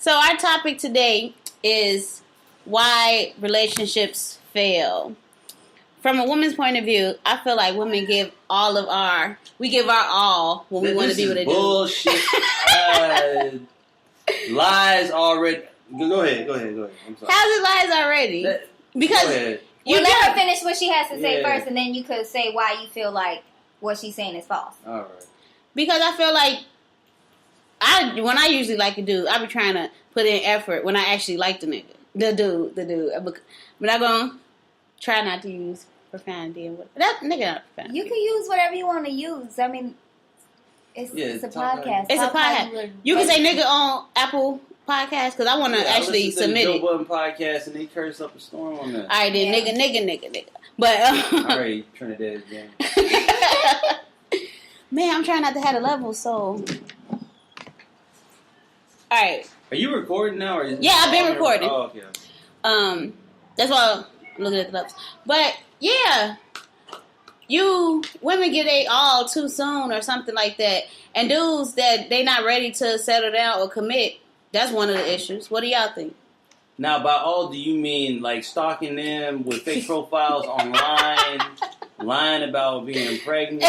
So our topic today is why relationships fail. From a woman's point of view, I feel like women give our all when we want to be with a dude. Bullshit. Lies already. Go ahead. I'm sorry. How's it lies already? Because you let her finish what she has to say first, and then you could say why you feel like what she's saying is false. All right. Because I feel like when I usually like a dude, I be trying to put in effort when I actually like the nigga, the dude. But I'm gonna try not to use profanity and that nigga not profanity. You can use whatever you want to use. I mean, it's a podcast. It's a podcast. You can say nigga on Apple Podcast because I want to actually submit it. Joe Budden podcast and they curse up a storm on that. All right, then nigga. But all right, Trinidad again. Man, I'm trying not to have a level, so. All right. Are you recording now? Or is I've been recording. Oh, okay. That's why I'm looking at the levels. But yeah, women get they all too soon or something like that, and dudes that they not ready to settle down or commit. That's one of the issues. What do y'all think? Now, by all, do you mean like stalking them with fake profiles online, lying about being pregnant?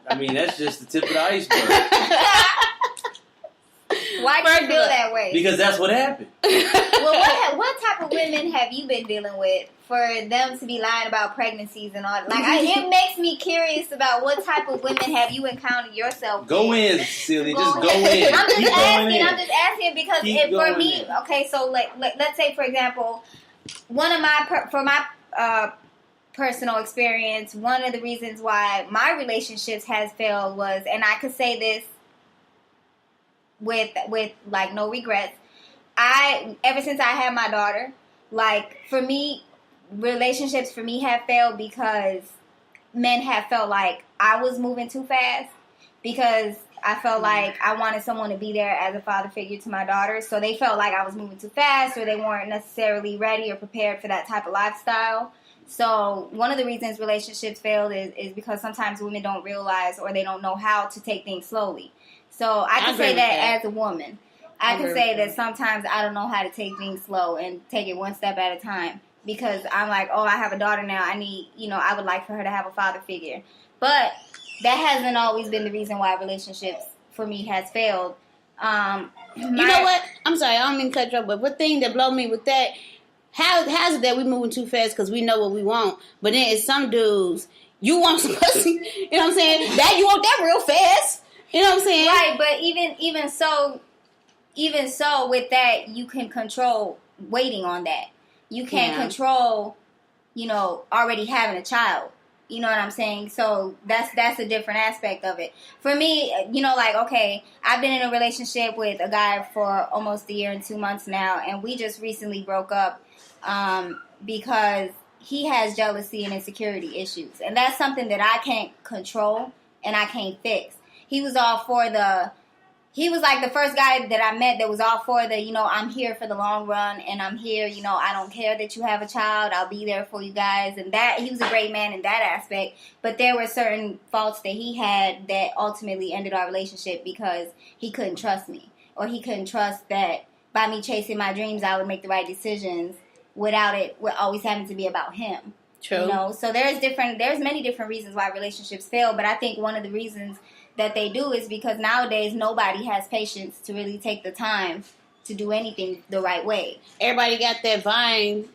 I mean, that's just the tip of the iceberg. Why do you feel that way? Because that's what happened. Well, what type of women have you been dealing with for them to be lying about pregnancies and all? It makes me curious about what type of women have you encountered yourself. Go in, Cecilia. Just go in. I'm just asking because for me, okay. So let's say for example, my personal experience, one of the reasons why my relationships has failed was, and I could say this with like no regrets, ever since I had my daughter, like for me, relationships for me have failed because men have felt like I was moving too fast, because I felt like I wanted someone to be there as a father figure to my daughter, so they felt like I was moving too fast, or they weren't necessarily ready or prepared for that type of lifestyle. So one of the reasons relationships failed is because sometimes women don't realize or they don't know how to take things slowly. So I can say that as a woman. I can say that sometimes I don't know how to take things slow and take it one step at a time, because I'm like, oh, I have a daughter now. I would like for her to have a father figure. But that hasn't always been the reason why relationships for me has failed. You know what? I'm sorry, I don't mean to cut you off, but one thing that blow me with that, how's it that we moving too fast because we know what we want, but then it's some dudes, you want some pussy, you know what I'm saying? That you want that real fast. You know what I'm saying? Right, but even so, with that, you can control waiting on that. You can't control, already having a child. You know what I'm saying? So that's a different aspect of it. For me, okay, I've been in a relationship with a guy for almost a year and 2 months now, and we just recently broke up because he has jealousy and insecurity issues, and that's something that I can't control and I can't fix. He was like the first guy that I met that was all for the, I'm here for the long run, and I'm here, I don't care that you have a child, I'll be there for you guys, and that, he was a great man in that aspect, but there were certain faults that he had that ultimately ended our relationship because he couldn't trust me, or he couldn't trust that by me chasing my dreams, I would make the right decisions without it always having to be about him. True. So there's many different reasons why relationships fail, but I think one of the reasons that they do is because nowadays nobody has patience to really take the time to do anything the right way. Everybody got that Vine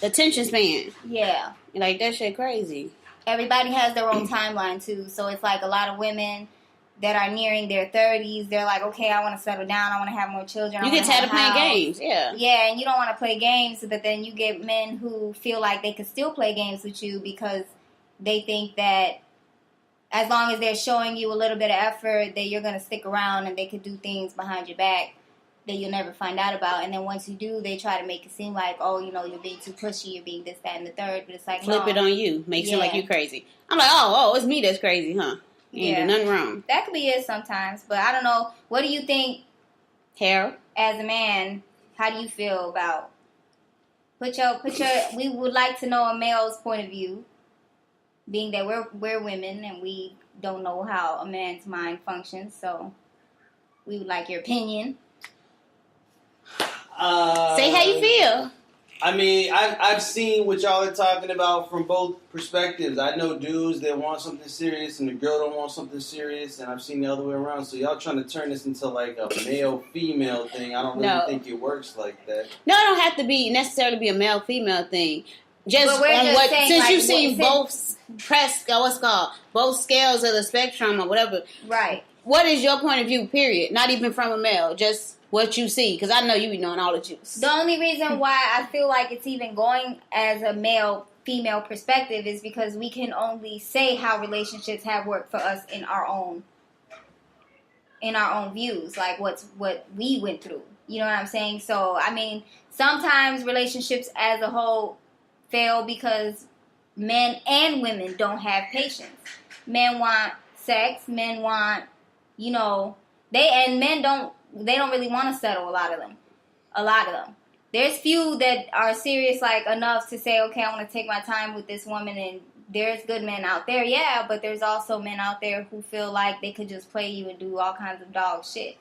attention span. Yeah. Like, that shit crazy. Everybody has their own timeline, too. So it's like a lot of women that are nearing their 30s, they're like, okay, I want to settle down, I want to have more children. You get tired of playing games, yeah. Yeah, and you don't want to play games, but then you get men who feel like they can still play games with you because they think that as long as they're showing you a little bit of effort, that you're going to stick around and they could do things behind your back that you'll never find out about. And then once you do, they try to make it seem like, oh, you're being too pushy, you're being this, that, and the third. But it's like, flip it on you. Make it seem like you crazy. I'm like, oh, it's me that's crazy, huh? You ain't do nothing wrong. That could be it sometimes. But I don't know. What do you think, Harold, as a man, how do you feel about we would like to know a male's point of view, being that we're women and we don't know how a man's mind functions, so We would like your opinion. Say how you feel. I mean, I've seen what y'all are talking about from both perspectives. I know dudes that want something serious and the girl don't want something serious, and I've seen the other way around. So y'all trying to turn this into like a male-female thing. I don't really think it works like that. No, it don't have to be necessarily be a male-female thing. Just but on what, saying, since like, you've seen both scales of the spectrum or whatever. Right. What is your point of view, period? Not even from a male, just what you see, because I know you be knowing all the juice. The only reason why I feel like it's even going as a male-female perspective is because we can only say how relationships have worked for us in our own views, like what we went through. You know what I'm saying? So, I mean, sometimes relationships as a whole fail because men and women don't have patience. Men want sex. Men want, men don't really want to settle. A lot of them. There's few that are serious, like, enough to say, okay, I want to take my time with this woman, and there's good men out there, yeah, but there's also men out there who feel like they could just play you and do all kinds of dog shit.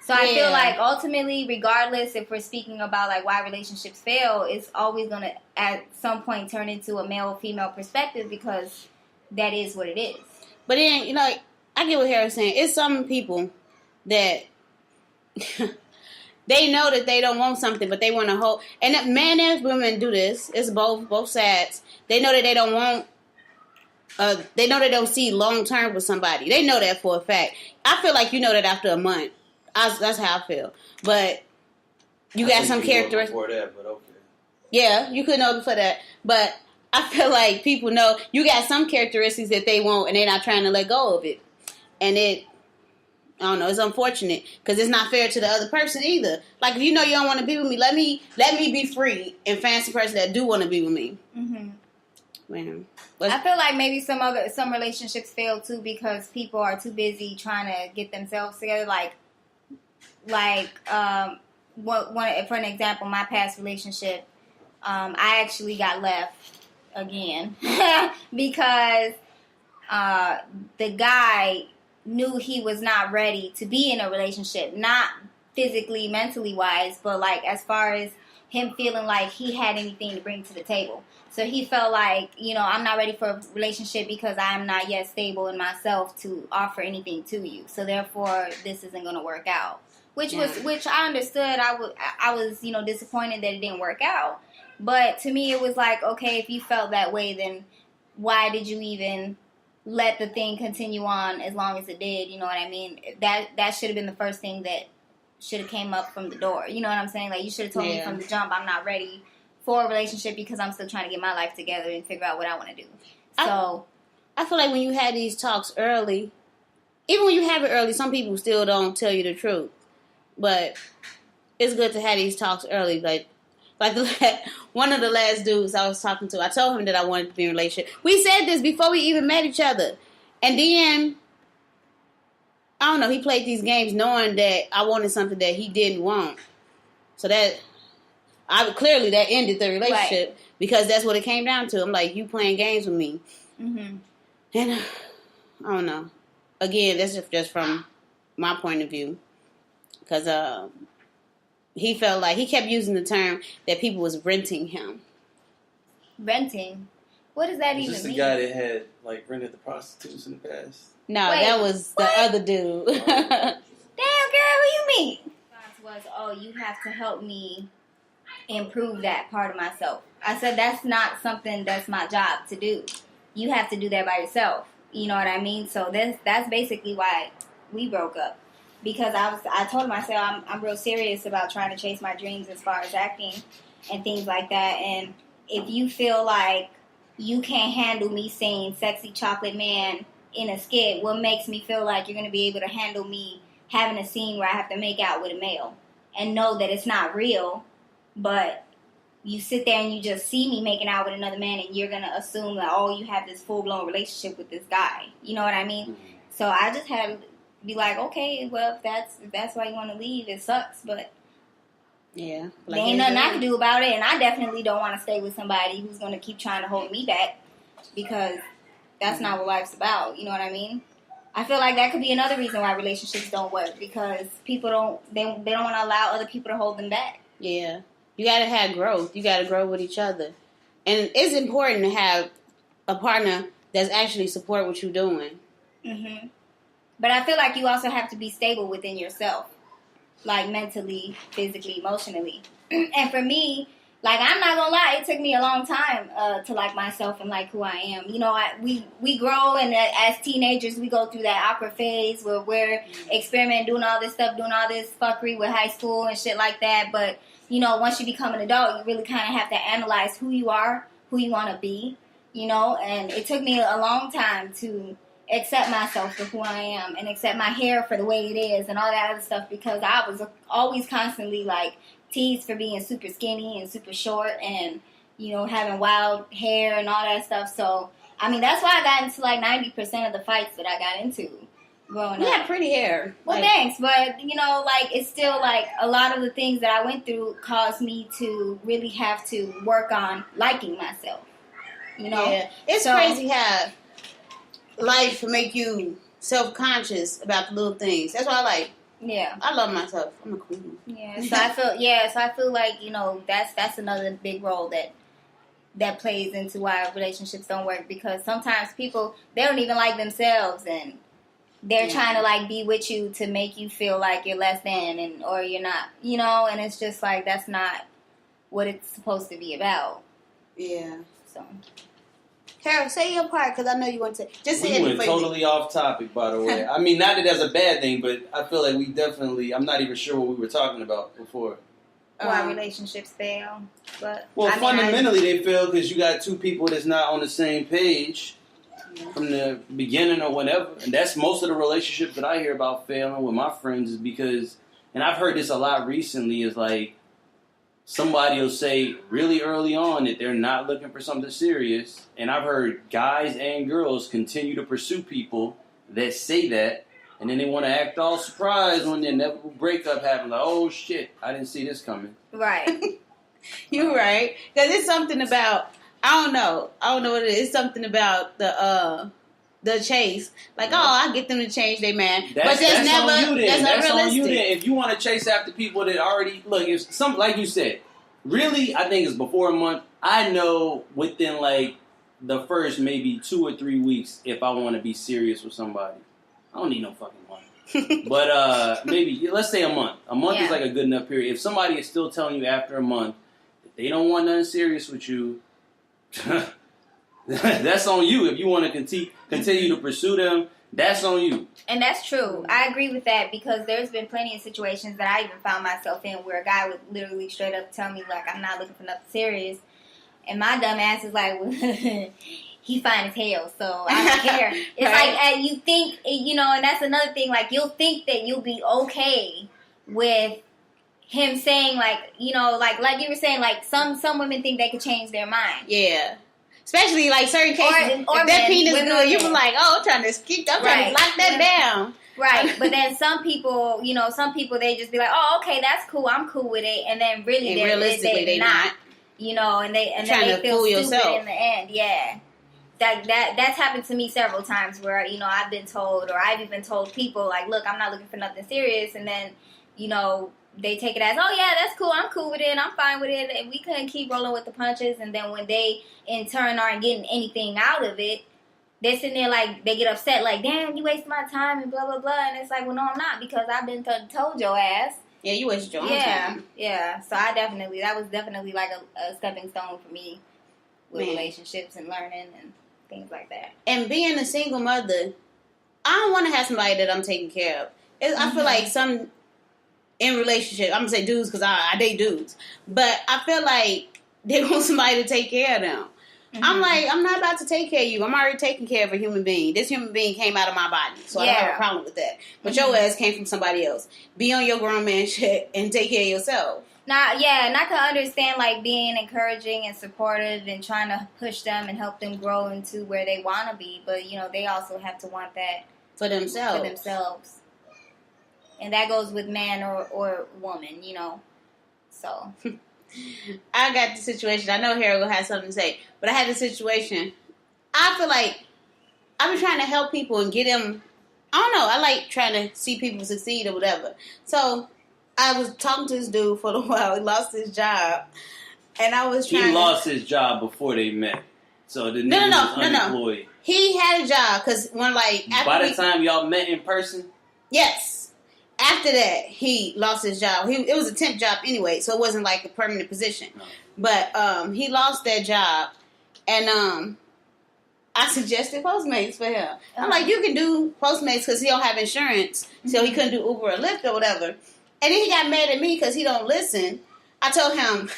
So I feel like ultimately, regardless if we're speaking about like why relationships fail, it's always going to at some point turn into a male-female perspective because that is what it is. But then, I get what Harry's saying. It's some people that they know that they don't want something, but they want to hold. And men and women do this. It's both sides. They know that they don't want. They know they don't see long term with somebody. They know that for a fact. I feel like you know that after a month. That's how I feel. But you got some characteristics. Before that, but okay. Yeah, you could know before that. But I feel like people know you got some characteristics that they want, and they're not trying to let go of it. And I don't know, it's unfortunate because it's not fair to the other person either. Like, if you know you don't want to be with me, let me be free and find some person that do want to be with me. Mm-hmm. Man. I feel like maybe some relationships fail too because people are too busy trying to get themselves together. For an example, my past relationship, I actually got left again because the guy knew he was not ready to be in a relationship, not physically, mentally wise, but like as far as him feeling like he had anything to bring to the table. So he felt like, I'm not ready for a relationship because I'm not yet stable in myself to offer anything to you. So therefore, this isn't going to work out. Which I understood. I was disappointed that it didn't work out. But to me, it was like, okay, if you felt that way, then why did you even let the thing continue on as long as it did? You know what I mean? That should have been the first thing that should have came up from the door. You know what I'm saying? Like, you should have told me from the jump, I'm not ready for a relationship because I'm still trying to get my life together and figure out what I want to do. So I feel like when you had these talks early, even when you have it early, some people still don't tell you the truth. But it's good to have these talks early. Like one of the last dudes I was talking to, I told him that I wanted to be in a relationship. We said this before we even met each other. And then, I don't know, he played these games knowing that I wanted something that he didn't want. So clearly that ended the relationship because that's what it came down to. I'm like, you playing games with me. Mm-hmm. And I don't know. Again, that's just from my point of view. Because he felt like he kept using the term that people was renting him. Renting? What does that even mean? Is this the guy that had rented the prostitutes in the past? No, that was the other dude. Damn, girl, who you mean? Was, you have to help me improve that part of myself. I said, that's not something that's my job to do. You have to do that by yourself. You know what I mean? So that's basically why we broke up. Because I told him, I said, I'm real serious about trying to chase my dreams as far as acting and things like that. And if you feel like you can't handle me saying sexy chocolate man in a skit, what makes me feel like you're going to be able to handle me having a scene where I have to make out with a male and know that it's not real, but you sit there and you just see me making out with another man and you're going to assume that, you have this full-blown relationship with this guy. You know what I mean? Mm-hmm. So I just had to be like, okay, well, if that's why you want to leave, it sucks, but yeah, there ain't nothing I can do about it, and I definitely don't want to stay with somebody who's going to keep trying to hold me back because that's not what life's about. You know what I mean? I feel like that could be another reason why relationships don't work, because people they don't want to allow other people to hold them back. Yeah. You got to have growth. You got to grow with each other. And it's important to have a partner that's actually support what you're doing. Mm-hmm. But I feel like you also have to be stable within yourself, like mentally, physically, emotionally. And for me, like, I'm not gonna lie, it took me a long time to like myself and like who I am. You know, we grow, and as teenagers, we go through that awkward phase where we're experimenting, doing all this stuff, doing all this fuckery with high school and shit like that. But, you know, once you become an adult, you really kind of have to analyze who you are, who you want to be, you know. And it took me a long time to accept myself for who I am and accept my hair for the way it is and all that other stuff, because I was always constantly, like, teased for being super skinny and super short and, you know, having wild hair and all that stuff. So, I mean, that's why I got into, like, 90% of the fights that I got into growing up. You had pretty hair. Well, thanks. But, you know, like, it's still, like, a lot of the things that I went through caused me to really have to work on liking myself, you know? Yeah. It's crazy how life make you self-conscious about the little things. That's why I like. Yeah, I love myself. I'm a queen. Yeah, so I feel like, you know, that's another big role that plays into why relationships don't work, because sometimes people, they don't even like themselves, and they're trying to, like, be with you to make you feel like you're less than, and or you're not, you know, and it's just like, that's not what it's supposed to be about. Yeah. So, Carol, say your part, because I know you want to. Just say it. We went totally off topic, by the way. I mean, not that that's a bad thing, but I feel like we definitely, I'm not even sure what we were talking about before. Why relationships fail. But fundamentally they fail because you got two people that's not on the same page from the beginning or whatever. And that's most of the relationships that I hear about failing with my friends, is because, and I've heard this a lot recently, is like, somebody will say really early on that they're not looking for something serious. And I've heard guys and girls continue to pursue people that say that. And then they want to act all surprised when the inevitable breakup happens. Like, oh, shit, I didn't see this coming. Right. You're right. Because it's something about, I don't know what it is. It's something about the chase. Like, I get them to change their man. But that's never, on you then. that's on you unrealistic. then. If you want to chase after people that already, look, if some, like you said, really, I think it's before a month. I know within, like, the first maybe 2 or 3 weeks if I want to be serious with somebody. I don't need no fucking month. But maybe, let's say a month. A month is like a good enough period. If somebody is still telling you after a month that they don't want nothing serious with you, that's on you. If you want to continue to pursue them, that's on you. And that's true. I agree with that, because there's been plenty of situations that I even found myself in where a guy would literally straight up tell me, like, I'm not looking for nothing serious. And my dumb ass is like, well, he fine as hell, so I don't care. It's right. Like, you think, you know, and that's another thing, like, you'll think that you'll be okay with him saying, like, you know, like you were saying, like, some women think they could change their mind. Yeah. Especially, like, certain cases, or if that penis good, you were like, I'm trying to lock that down. Right, but then some people, you know, they just be like, oh, okay, that's cool, I'm cool with it, and then really, realistically, they're not. You know, and then they feel stupid in the end. Yeah, that's happened to me several times where, you know, I've been told, or I've even told people, like, look, I'm not looking for nothing serious, and then, you know, they take it as, oh yeah, that's cool, I'm cool with it, I'm fine with it, and we couldn't keep rolling with the punches. And then when they in turn aren't getting anything out of it, they're sitting there like, they get upset, like, damn, you wasted my time and blah blah blah. And it's like, well, no, I'm not, because I've been told your ass. Yeah, you wasted your own time. Yeah. So that was definitely like a stepping stone for me with relationships and learning and things like that. And being a single mother, I don't want to have somebody that I'm taking care of. I feel like some in relationship, I'm gonna say dudes because I date dudes, but I feel like they want somebody to take care of them. Mm-hmm. I'm like, I'm not about to take care of you. I'm already taking care of a human being. This human being came out of my body, so I don't have a problem with that. But your ass came from somebody else. Be on your grown man shit and take care of yourself. And I can understand, like, being encouraging and supportive and trying to push them and help them grow into where they want to be. But, you know, they also have to want that for themselves. And that goes with man or woman, you know. So I got the situation. I know Harold will have something to say, but I had the situation. I feel like I've been trying to help people and get them I don't know. I like trying to see people succeed or whatever. So I was talking to this dude for a while. He lost his job, and I was trying. He lost his job before they met, so the nigga was unemployed. He had a job because when after by the time y'all met in person. Yes. After that, he lost his job. It was a temp job anyway, so it wasn't like a permanent position. No. But he lost that job, and I suggested Postmates for him. I'm like, you can do Postmates because he don't have insurance, so he couldn't do Uber or Lyft or whatever. And then he got mad at me because he don't listen. I told him,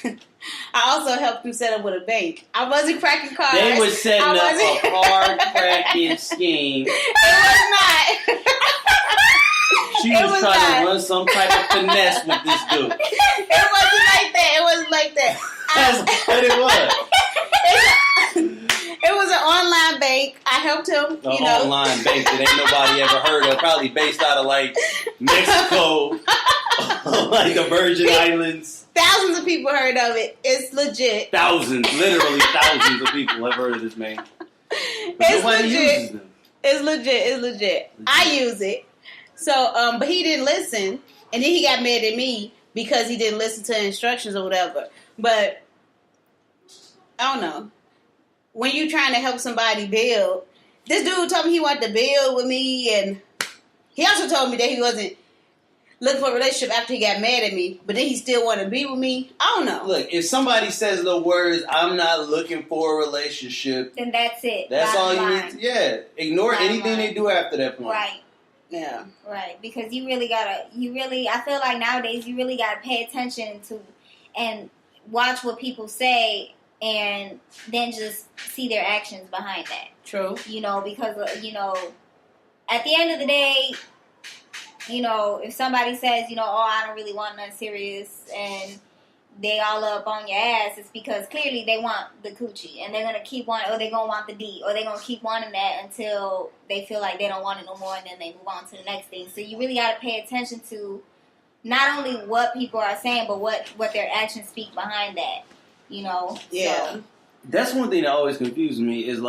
I also helped him set up with a bank. I wasn't cracking cards. They were setting up a card cracking scheme. It was not. She was trying to run some type of finesse with this dude. It wasn't like that. That's what it was. It was an online bank. I helped him. Online bank that ain't nobody ever heard of. Probably based out of Mexico, like the Virgin Islands. Thousands of people heard of it. It's legit. Literally thousands of people have heard of this man. But nobody uses them. It's legit. I use it. So, but he didn't listen, and then he got mad at me because he didn't listen to instructions or whatever. But I don't know. When you're trying to help somebody build, this dude told me he wanted to build with me, and he also told me that he wasn't looking for a relationship after he got mad at me, but then he still wanted to be with me. I don't know. Look, if somebody says the words, I'm not looking for a relationship, then that's it. That's all you need to, ignore anything they do after that point. Right. Yeah. Right. Because I feel like nowadays you really gotta pay attention to and watch what people say and then just see their actions behind that. True. Because, at the end of the day, if somebody says, I don't really want nothing serious and they all up on your ass, it's because clearly they want the coochie and they're going to keep wanting, or they're going to want the D, or they're going to keep wanting that until they feel like they don't want it no more and then they move on to the next thing. So you really got to pay attention to not only what people are saying, but what their actions speak behind that, Yeah. So. That's one thing that always confuses me is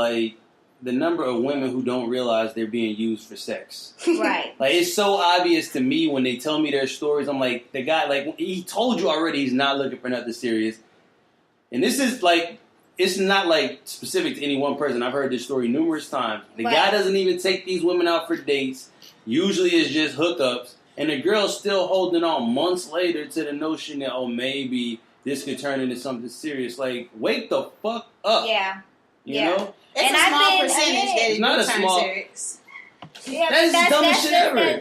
the number of women who don't realize they're being used for sex. Right. It's so obvious to me when they tell me their stories. I'm like, the guy, he told you already he's not looking for nothing serious. And this is, it's not, specific to any one person. I've heard this story numerous times. The guy doesn't even take these women out for dates. Usually it's just hookups. And the girl's still holding on months later to the notion that, maybe this could turn into something serious. Wake the fuck up. Yeah. You know? It's a small percentage that is not a small. Serious. Yeah, that's the dumbest shit ever.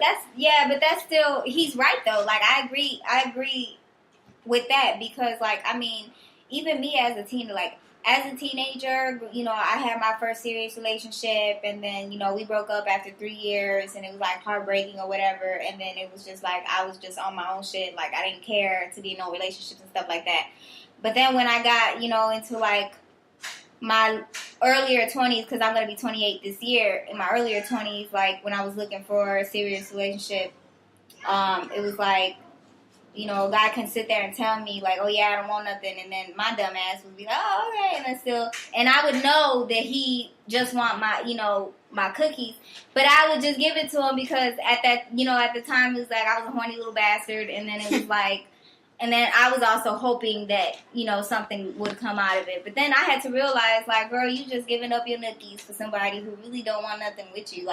But that's still, he's right though. I agree with that because even me as a teenager, as a teenager, I had my first serious relationship and then, we broke up after 3 years and it was heartbreaking or whatever. And then it was just I was just on my own shit. I didn't care to be in no relationships and stuff like that. But then when I got, into my earlier 20s, because I'm going to be 28 this year, in my earlier 20s, when I was looking for a serious relationship, it was a guy can sit there and tell me, oh, yeah, I don't want nothing, and then my dumb ass would be like, oh, okay, and I would know that he just want my, my cookies, but I would just give it to him because at that, at the time, it was I was a horny little bastard, and then it was and then I was also hoping that, something would come out of it. But then I had to realize, girl, you just giving up your nookies for somebody who really don't want nothing with you.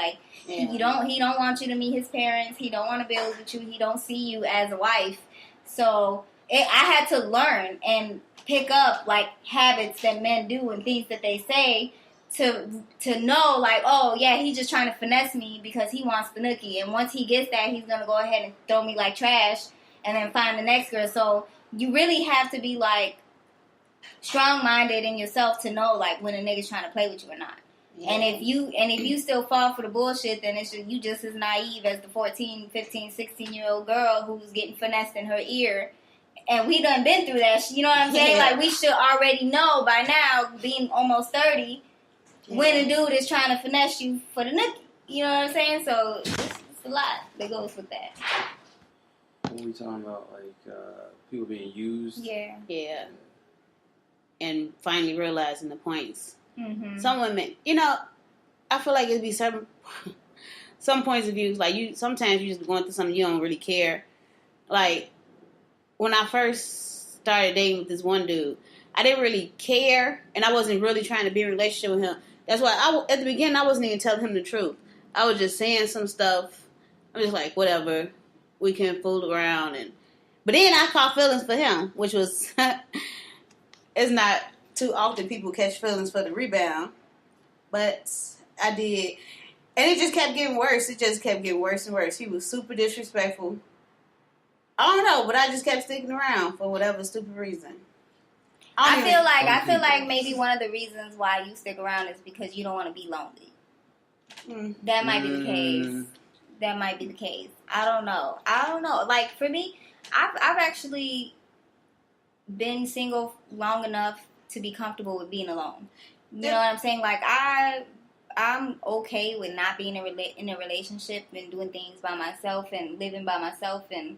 He don't want you to meet his parents. He don't want to build with you. He don't see you as a wife. So I had to learn and pick up, habits that men do and things that they say to know, oh, yeah, he's just trying to finesse me because he wants the nookie. And once he gets that, he's going to go ahead and throw me like trash. And then find the next girl. So you really have to be strong-minded in yourself to know when a nigga's trying to play with you or not. Yeah. And if you still fall for the bullshit, then it's just you just as naive as the 14, 15, 16-year-old girl who's getting finessed in her ear. And we done been through that. You know what I'm saying? Yeah. We should already know by now, being almost 30, when a dude is trying to finesse you for the nookie. You know what I'm saying? So it's a lot that goes with that. What are we talking about? People being used? Yeah. Yeah. And finally realizing the points. Mm-hmm. Some women, I feel like it'd be certain some points of views. Like sometimes you just going through something you don't really care. Like when I first started dating with this one dude, I didn't really care, and I wasn't really trying to be in a relationship with him. That's why at the beginning I wasn't even telling him the truth. I was just saying some stuff. I'm just like, whatever, we can fool around, but then I caught feelings for him, which was it's not too often people catch feelings for the rebound, but I did, and it just kept getting worse. It just kept getting worse and worse. He was super disrespectful. I don't know, but I just kept sticking around for whatever stupid reason. I feel like maybe one of the reasons why you stick around is because you don't want to be lonely. That might be the case. That might be the case. I don't know. Like for me, I've actually been single long enough to be comfortable with being alone. You know what I'm saying? Like I'm okay with not being in a relationship and doing things by myself and living by myself and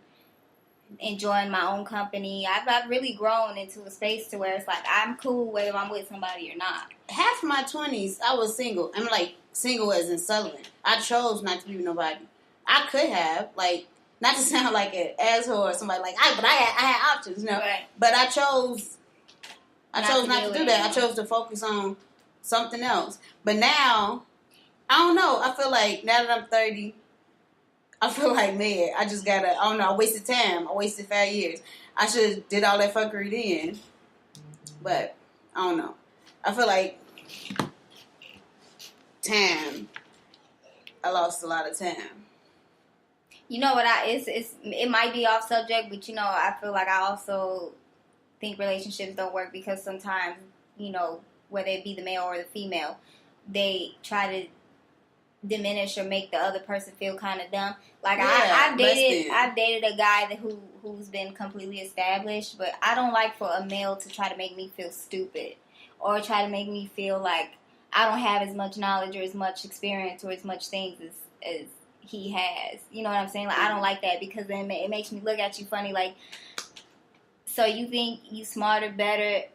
enjoying my own company. I've really grown into a space to where it's like I'm cool whether I'm with somebody or not. Half my 20s, I was single. I'm like single as in Sullivan. I chose not to be with nobody. I could have, like, not to sound like an asshole or somebody like but I had options, you know. Right. But I chose not to do that. I chose to focus on something else. But now, I don't know. I feel like now that I'm 30, I feel like, man, I just gotta, I don't know, I wasted time. I wasted 5 years. I should have did all that fuckery then. But, I don't know. I feel like time, I lost a lot of time. You know what, it might be off subject, but you know, I feel like I also think relationships don't work because sometimes, you know, whether it be the male or the female, they try to diminish or make the other person feel kind of dumb. Like I've dated a guy who's been completely established, but I don't like for a male to try to make me feel stupid or try to make me feel like I don't have as much knowledge or as much experience or as much things as he has. You know what I'm saying? Like I don't like that because then it makes me look at you funny. Like, so you think you smarter, better,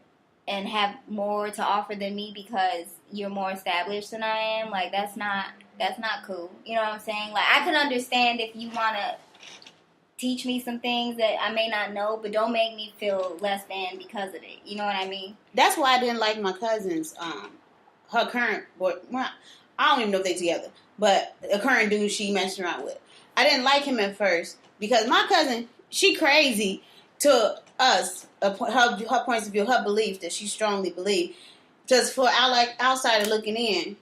and have more to offer than me because you're more established than I am? Like that's not cool. You know what I'm saying? Like I can understand if you want to teach me some things that I may not know, but don't make me feel less than because of it. You know what I mean? That's why I didn't like my cousin's her current boy. Well, I don't even know if they together, but the current dude she messed around with. I didn't like him at first because my cousin, she crazy to us, her points of view, her beliefs that she strongly believed. Just for outsider looking in,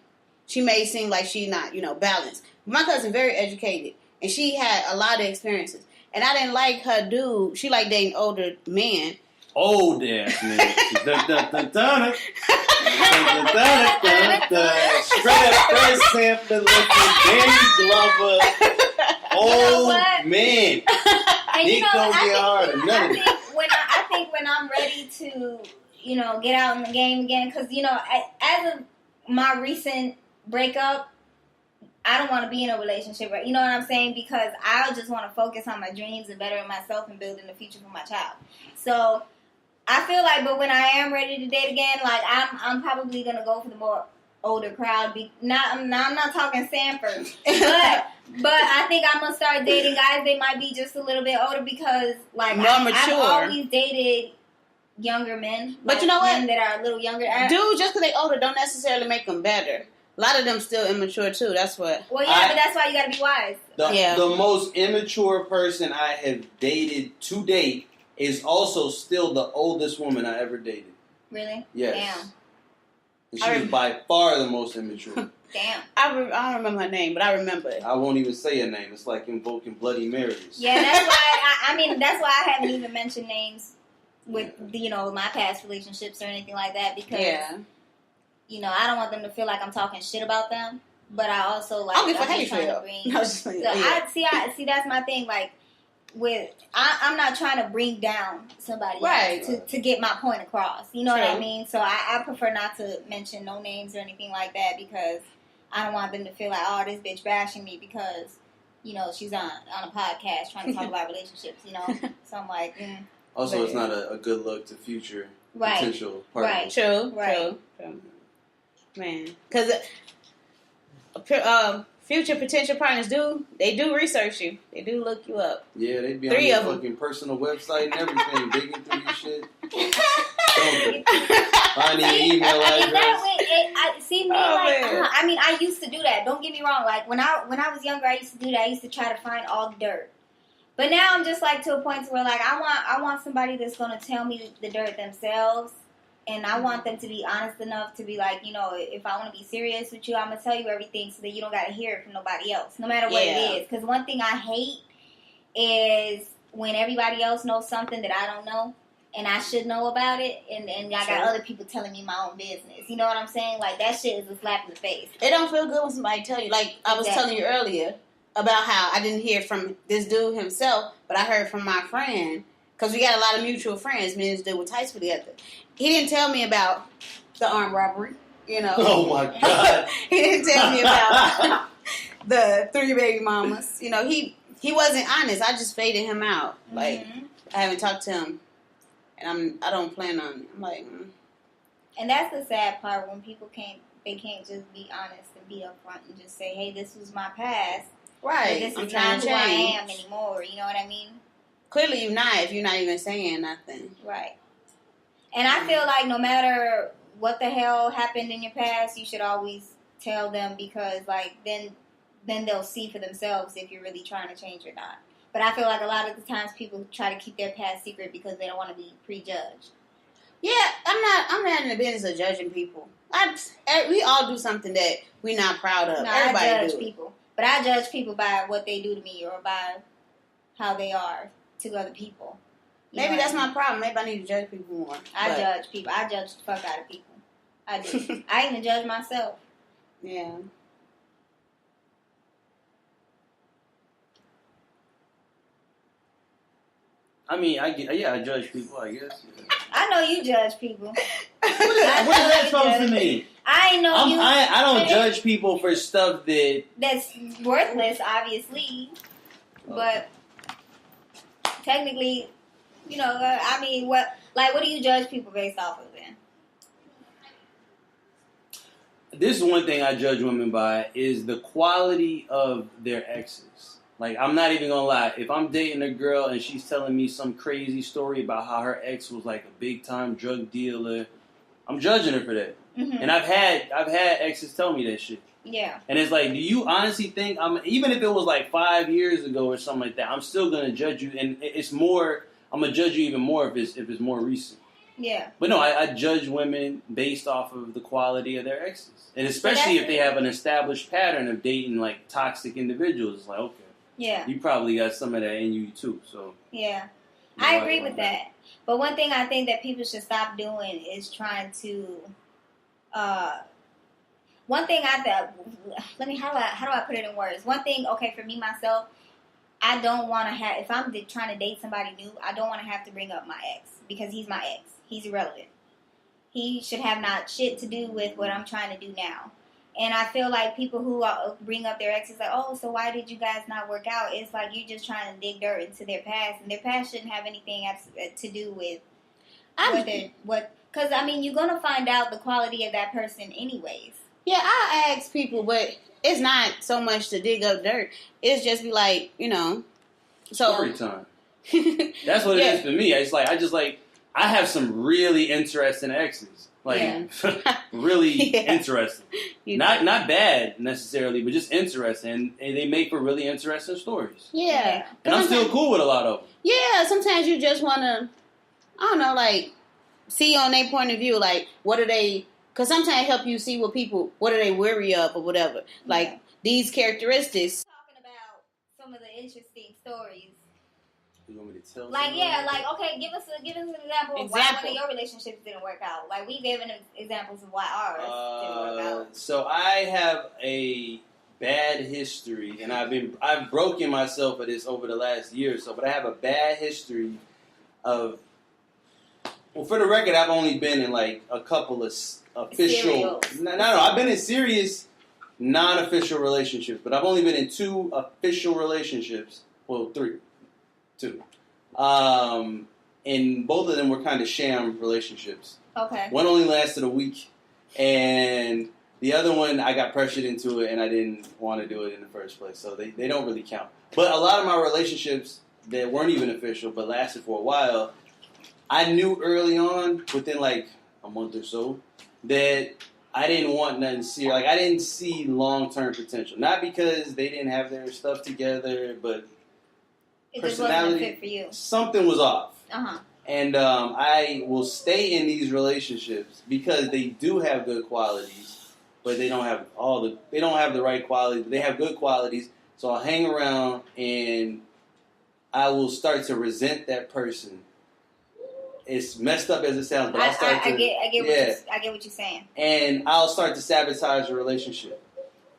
she may seem like she not, balanced. My cousin very educated, and she had a lot of experiences. And I didn't like her dude. She liked dating older men. Old ass man. Straight up first sampling looking Danny Glover. Old man. And he gonna get harder. I think when I'm ready to, get out in the game again, because, as of my recent breakup, I don't want to be in a relationship, right? You know what I'm saying? Because I just want to focus on my dreams and bettering myself and building the future for my child. So I feel like, but when I am ready to date again, like I'm probably gonna go for the more older crowd. I'm not talking Sanford, but I think I'm gonna start dating guys. They might be just a little bit older because, like, I've always dated younger men. But you know what? Men that are a little younger. Dude, just because they older don't necessarily make them better. A lot of them still immature too. That's what. Well, yeah, but that's why you gotta be wise. The most immature person I have dated to date is also still the oldest woman I ever dated. Really? Yes. Damn. And she was by far the most immature. Damn. I don't remember her name, but I remember it. I won't even say her name. It's like invoking Bloody Marys. Yeah, that's why. That's why I haven't even mentioned names with my past relationships or anything like that because I don't want them to feel like I'm talking shit about them. But I also like. I'm trying to bring. I see. That's my thing. Like. I'm not trying to bring down somebody else to get my point across. You know what I mean? So I prefer not to mention no names or anything like that because I don't want them to feel like, oh, this bitch bashing me because, she's on a podcast trying to talk about relationships, So I'm like, Also, it's not a good look to future potential partners. Right. True. Man. Because future potential partners do research you. They do look you up. Yeah, they be 3 on of your them. fucking personal website and everything, digging through your shit. Finding your email address. I mean, I used to do that. Don't get me wrong. Like when I was younger, I used to do that. I used to try to find all the dirt. But now I'm just like to a point where like I want somebody that's gonna tell me the dirt themselves, and I want them to be honest enough to be like, you know, if I want to be serious with you, I'm gonna tell you everything so that you don't gotta hear it from nobody else, no matter what it is. Because one thing I hate is when everybody else knows something that I don't know, and I should know about it, and I got other people telling me my own business. You know what I'm saying? Like that shit is a slap in the face. It don't feel good when somebody tell you. Like I was telling you earlier about how I didn't hear from this dude himself, but I heard from my friend, because we got a lot of mutual friends. Me and this dude were high school together. He didn't tell me about the armed robbery, you know. Oh my God. He didn't tell me about the 3 baby mamas. You know, he wasn't honest. I just faded him out. Like, I haven't talked to him, and I don't plan on it. I'm like, And that's the sad part, when people can't just be honest and be upfront and just say, hey, this was my past. Right. This I'm is trying not to who I change. am anymore. You know what I mean? Clearly you're not if you're not even saying nothing. Right. And I feel like no matter what the hell happened in your past, you should always tell them, because like then they'll see for themselves if you're really trying to change or not. But I feel like a lot of the times people try to keep their past secret because they don't want to be prejudged. Yeah, I'm not in the business of judging people. We all do something that we're not proud of. No, Everybody I judge do. people. But I judge people by what they do to me or by how they are to other people. Maybe that's my problem. Maybe I need to judge people more. I judge people. I judge the fuck out of people. I do. I even judge myself. Yeah. I mean, I judge people, I guess. Yeah. I know you judge people. What is that supposed to mean? I know you. I don't judge people for stuff that's worthless, obviously. But technically, you know, I mean, what do you judge people based off of then? This is one thing I judge women by, is the quality of their exes. Like, I'm not even gonna lie. If I'm dating a girl and she's telling me some crazy story about how her ex was like a big time drug dealer, I'm judging her for that. Mm-hmm. And I've had exes tell me that shit. Yeah. And it's like, do you honestly think even if it was like 5 years ago or something like that, I'm still gonna judge you, and it's more. I'm gonna judge you even more if it's more recent. Yeah. But no, I judge women based off of the quality of their exes, and especially if they have an established pattern of dating like toxic individuals. It's like, okay. Yeah. You probably got some of that in you too, so. Yeah. I agree with that. But one thing I think that people should stop doing is trying to, one thing how do I put it in words? One thing, okay, for me, myself, I don't want to have, if I'm trying to date somebody new, I don't want to have to bring up my ex, because he's my ex. He's irrelevant. He should have not shit to do with what I'm trying to do now. And I feel like people who bring up their exes, like, oh, so why did you guys not work out? It's like you're just trying to dig dirt into their past, and their past shouldn't have anything to do with because, I mean, you're going to find out the quality of that person anyways. Yeah, I ask people, but it's not so much to dig up dirt. It's just be like, you know. Story time. That's what it is for me. It's like, I have some really interesting exes. Like, really interesting. Not bad, necessarily, but just interesting. And they make for really interesting stories. Yeah. And I'm still cool with a lot of them. Yeah, sometimes you just want to, I don't know, like, see on their point of view, like, what are they, because sometimes it help you see what are they weary of or whatever. Like, these characteristics. Talking about some of the interesting stories. You want me to tell? Like, okay, give us an example of why one of your relationships didn't work out. Like, we've given examples of why ours didn't work out. So I have a bad history, and I've broken myself of this over the last year or so, but I have a bad history of, well, for the record, I've only been in like a couple of official, I've been in serious non-official relationships, but I've only been in 2 official relationships, well, 3. 2. And both of them were kind of sham relationships. Okay. One only lasted a week, and The other one, I got pressured into it, and I didn't want to do it in the first place. So they don't really count. But a lot of my relationships that weren't even official but lasted for a while, I knew early on, within like a month or so, that I didn't want nothing serious. Like, I didn't see long-term potential. Not because they didn't have their stuff together, but it personality, just wasn't a fit for you. Something was off. Uh-huh. And I will stay in these relationships because they do have good qualities, but they don't have the right qualities. But they have good qualities, so I'll hang around and I will start to resent that person. It's messed up as it sounds, but I get what you're saying. And I'll start to sabotage the relationship.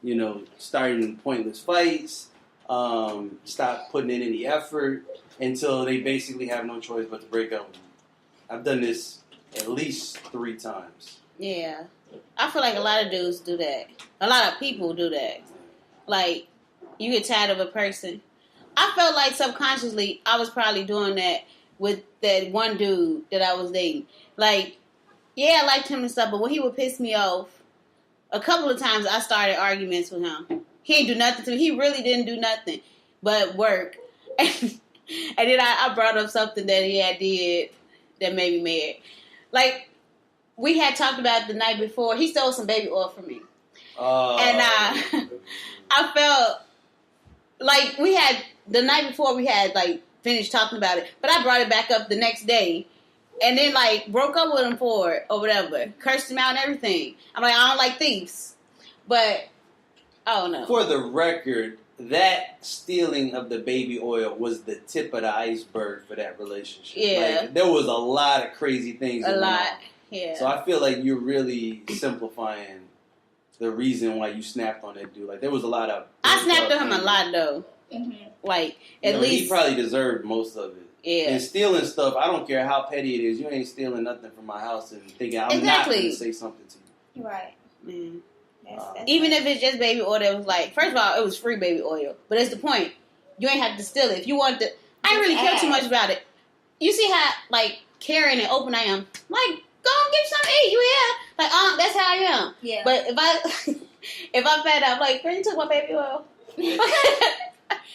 You know, starting pointless fights, stop putting in any effort until they basically have no choice but to break up with me. I've done this at least 3 times. Yeah. I feel like a lot of dudes do that. A lot of people do that. Like, you get tired of a person. I felt like subconsciously I was probably doing that with that one dude that I was dating. Like, yeah, I liked him and stuff, but when he would piss me off, a couple of times I started arguments with him. He didn't do nothing to me. He really didn't do nothing but work. And then I brought up something that he had did that made me mad. Like, we had talked about the night before. He stole some baby oil from me. And I felt like the night before we had, like, finished talking about it. But I brought it back up the next day. And then, like, broke up with him for it or whatever. Cursed him out and everything. I'm like, I don't like thieves. But, I don't know. For the record, that stealing of the baby oil was the tip of the iceberg for that relationship. Yeah. Like, there was a lot of crazy things going on. Yeah. So I feel like you're really simplifying the reason why you snapped on that dude. Like, there was a lot of... I snapped on him a lot, though. Mm-hmm. Like, at least... He probably deserved most of it. Yeah. And stealing stuff, I don't care how petty it is. You ain't stealing nothing from my house and thinking I'm not going to say something to you. Right. Mm. That's even if it's just baby oil, that was like, first of all, it was free baby oil. But that's the point. You ain't have to steal it. If you want to... I didn't really care too much about it. You see how, like, caring and open I am? Like, go and get something to eat. You here? Like, that's how I am. Yeah. But if I found out, like, friend, you took my baby oil.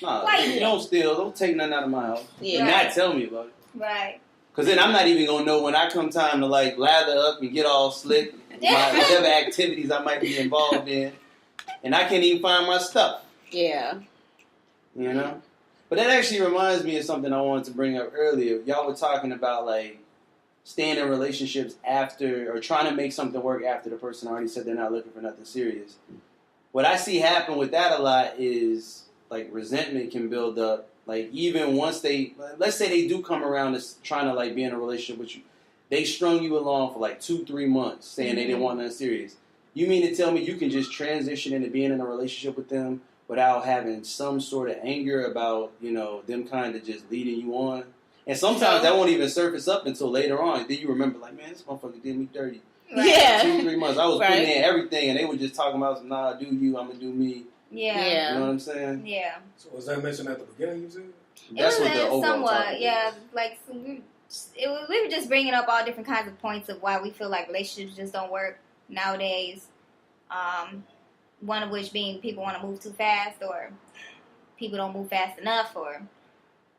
Nah, you don't steal. Don't take nothing out of my house. Yeah. And not tell me about it. Right. Because then I'm not even going to know when I come time to, like, lather up and get all slick. Whatever activities I might be involved in. And I can't even find my stuff. Yeah. You know? But that actually reminds me of something I wanted to bring up earlier. Y'all were talking about, like, staying in relationships after, or trying to make something work after the person already said they're not looking for nothing serious. What I see happen with that a lot is, like, resentment can build up. Like, even once let's say they do come around to trying to, like, be in a relationship with you. They strung you along for, like, 2-3 months saying they didn't want nothing serious. You mean to tell me you can just transition into being in a relationship with them without having some sort of anger about, you know, them kind of just leading you on? And sometimes that won't even surface up until later on. Then you remember, like, man, this motherfucker did me dirty. Right. Yeah. 2-3 months. I was putting in everything, and they were just talking about, nah, do you, I'm going to do me. Yeah. You know what I'm saying? Yeah. So was that mentioned at the beginning, you said? That's what the overall somewhat, topic yeah. is. Like, we were just bringing up all different kinds of points of why we feel like relationships just don't work nowadays. One of which being people want to move too fast, or people don't move fast enough, or...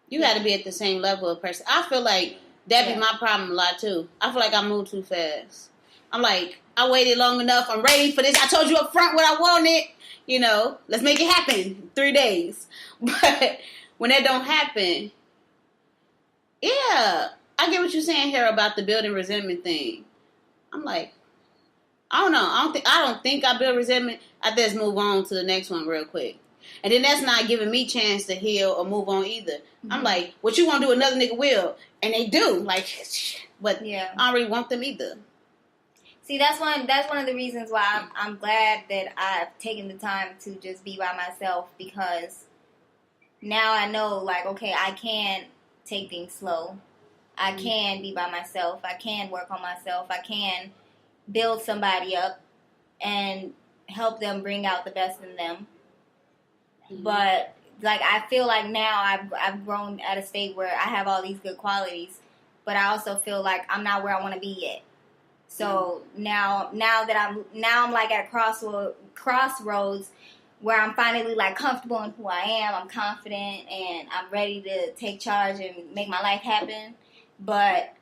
You got to be at the same level of person. I feel like that be my problem a lot, too. I feel like I move too fast. I'm like, I waited long enough. I'm ready for this. I told you up front what I wanted. You know, let's make it happen. 3 days. But when that don't happen, yeah, I get what you're saying here about the building resentment thing. I'm like, I don't know. I don't think I build resentment. I just move on to the next one real quick. And then that's not giving me chance to heal or move on either. Mm-hmm. I'm like, what you want to do, another nigga will. And they do. Like, but I don't really want them either. See, that's one of the reasons why I'm glad that I've taken the time to just be by myself, because now I know, like, okay, I can take things slow. I can be by myself. I can work on myself. I can build somebody up and help them bring out the best in them. Mm-hmm. But, like, I feel like now I've grown at a state where I have all these good qualities, but I also feel like I'm not where I want to be yet. So now I'm like at a crossroads where I'm finally like comfortable in who I am. I'm confident and I'm ready to take charge and make my life happen. But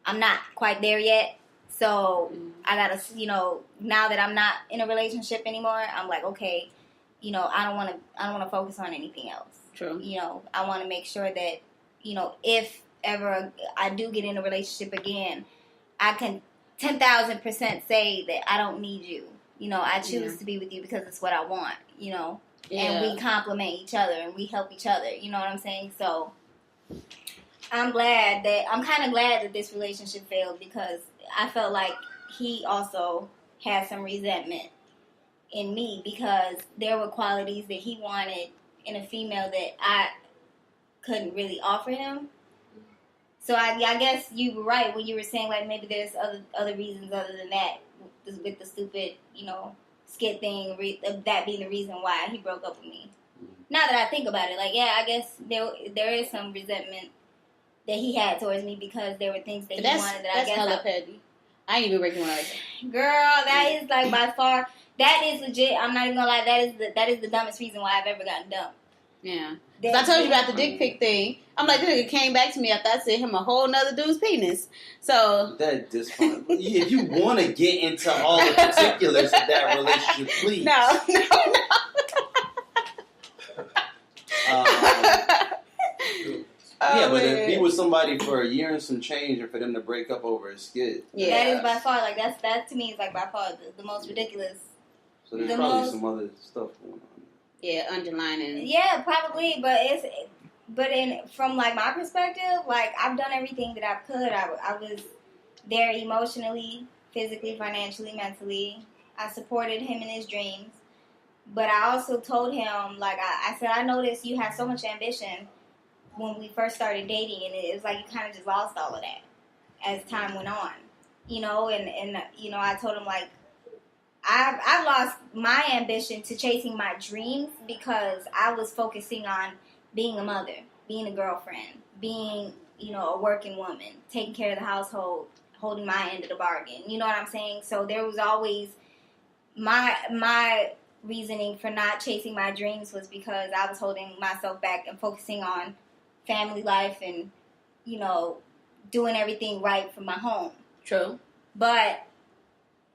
I'm not quite there yet. So I gotta, now that I'm not in a relationship anymore, I'm like, okay, I don't want to focus on anything else. True. I want to make sure that, if ever I do get in a relationship again, I can 10,000% say that I don't need you. I choose to be with you because it's what I want, and we complement each other and we help each other. You know what I'm saying? So I'm kind of glad that this relationship failed because I felt like he also had some resentment in me because there were qualities that he wanted in a female that I couldn't really offer him. So I guess you were right when you were saying like maybe there's other reasons other than that with the stupid, skit thing, that being the reason why he broke up with me. Now that I think about it, like, yeah, I guess there is some resentment that he had towards me because there were things that he wanted that I guess hella petty. I ain't even breaking one like that. Girl, that is like by far, that is legit. I'm not even gonna lie, that is the dumbest reason why I've ever gotten dumped. Yeah. I told you about the dick pic thing. I'm like, this nigga came back to me after I sent him a whole nother dude's penis. So that disappointing. If you want to get into all the particulars of that relationship, please. No. But if he was somebody for a year and some change, and for them to break up over a skit, that is by far like that to me is like by far the most ridiculous. So there's probably some other stuff going on. Yeah, underlining. Yeah, probably, but from like my perspective, like I've done everything that I could. I was there emotionally, physically, financially, mentally. I supported him in his dreams, but I also told him, like I said, I noticed you had so much ambition when we first started dating, and it was like you kind of just lost all of that as time went on, and I told him like. I've lost my ambition to chasing my dreams because I was focusing on being a mother, being a girlfriend, being, a working woman, taking care of the household, holding my end of the bargain. You know what I'm saying? So there was always my reasoning for not chasing my dreams was because I was holding myself back and focusing on family life and, doing everything right for my home. True. But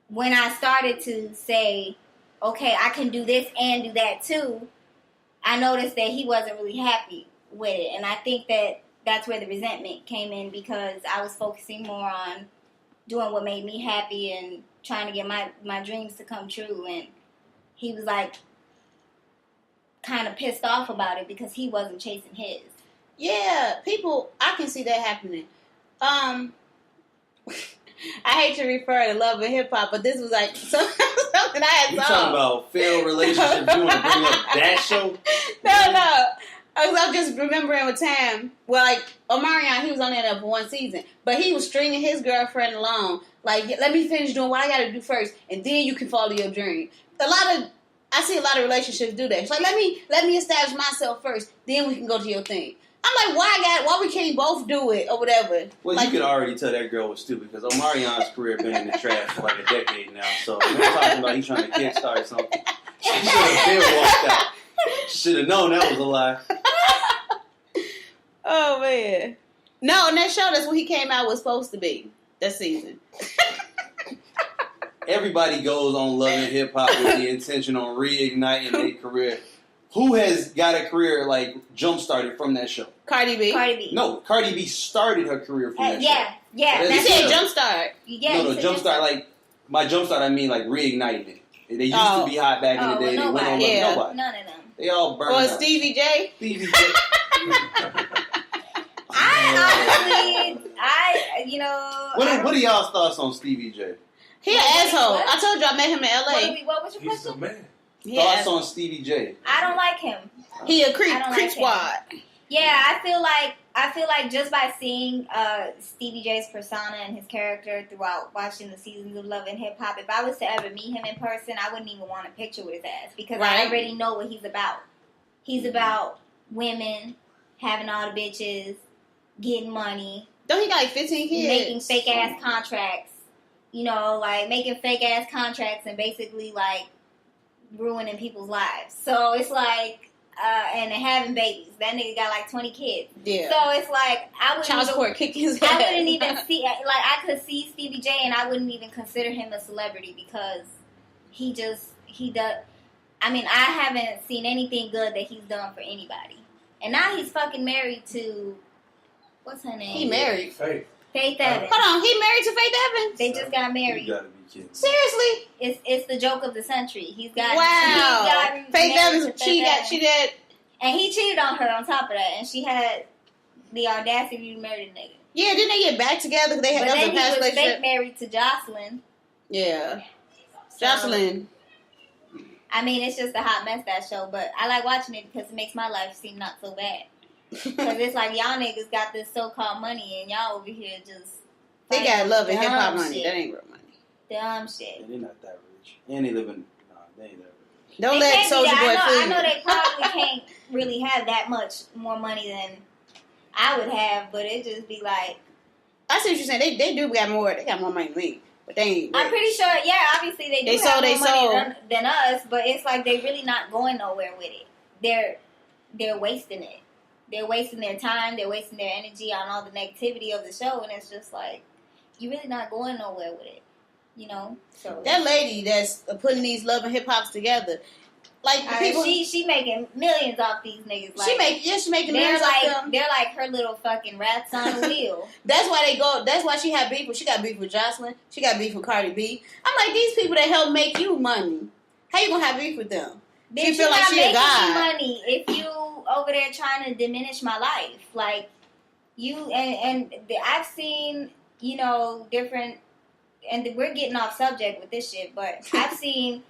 when I started to say, okay, I can do this and do that too, I noticed that he wasn't really happy with it. And I think that that's where the resentment came in because I was focusing more on doing what made me happy and trying to get my dreams to come true. And he was like kind of pissed off about it because he wasn't chasing his. Yeah, I can see that happening. I hate to refer to Love and Hip Hop, but this was like something I had You talking about failed relationships? You want to bring up that show? No. I was just remembering a time where, like, Omarion, he was only there for one season, but he was stringing his girlfriend along. Like, let me finish doing what I got to do first, and then you can follow your dream. I see a lot of relationships do that. It's like, let me establish myself first, then we can go to your thing. I'm like, why we can't both do it or whatever? Well, like, you could already tell that girl was stupid because Omarion's career been in the trash for like a decade now. So we're talking about he's trying to kickstart something. She should have been walked out. Should have known that was a lie. Oh man, no, and that show that's what he came out was supposed to be that season. Everybody goes on Love and Hip Hop with the intention on reigniting their career. Who has got a career like jump-started from that show? Cardi B. No, Cardi B started her career from that show. Yeah. You said jumpstart. Yeah, no, jumpstart. Like my jumpstart, I mean like reigniting it. They used to be hot back in the day. They went on with nobody. None of them. They all burned Or out. Stevie J. What are y'all's thoughts on Stevie J? He an asshole. I told you I met him in L.A. What was your He's question? the man. Thoughts on Stevie J? I don't like him. He a creep like squad. Yeah, I feel like just by seeing Stevie J's persona and his character throughout watching the seasons of Love and Hip Hop, if I was to ever meet him in person, I wouldn't even want a picture with his ass because I already know what he's about. He's about women, having all the bitches, getting money. Don't he got like 15 kids? Making fake ass contracts. like making fake ass contracts and basically like ruining people's lives. So it's like, and having babies. That nigga got like 20 kids. Yeah. So it's like child support kicking his I ass. wouldn't even see, like, I could see Stevie J and I wouldn't even consider him a celebrity because he does. I mean, I haven't seen anything good that he's done for anybody. And now he's fucking married to, what's her name? He married. Faith Evans. Hold on, he married to Faith Evans? They just got married. You gotta be kidding. Seriously? It's the joke of the century. He's got Faith Evans, she did. And he cheated on her on top of that. And she had the audacity to marry the nigga. Yeah, didn't they get back together? They had but then a he past was relationship. fake married to Jocelyn. Yeah. So, Jocelyn. I mean, it's just a hot mess, that show. But I like watching it because it makes my life seem not so bad. Because it's like y'all niggas got this so-called money and y'all over here just... They got love and hip-hop dumb money. shit. That ain't real money. Dumb shit. Yeah, they're not that rich. And they live in... Nah, they ain't that rich. Don't They let can't be Soulja Boy that. fool I you. know they probably can't really have that much more money than I would have, but it just be like... I see what you're saying. They do got more. They got more money than me. But they ain't rich. I'm pretty sure, yeah, obviously they do have more money than us, but it's like they really not going nowhere with it. They're wasting it. They're wasting their time. They're wasting their energy on all the negativity of the show, and it's just like, you're really not going nowhere with it, So that lady that's putting these love and hip hops together, like people, she making millions off these niggas. Like, she making millions off them. They're like her little fucking rats on a wheel. That's why they go. That's why she had beef. She got beef with Jocelyn. She got beef with Cardi B. I'm like, these people that help make you money. How you gonna have beef with them? Bitch, She feel like she a god. money if you over there trying to diminish my life. Like you I've seen different. And we're getting off subject with this shit, but I've seen.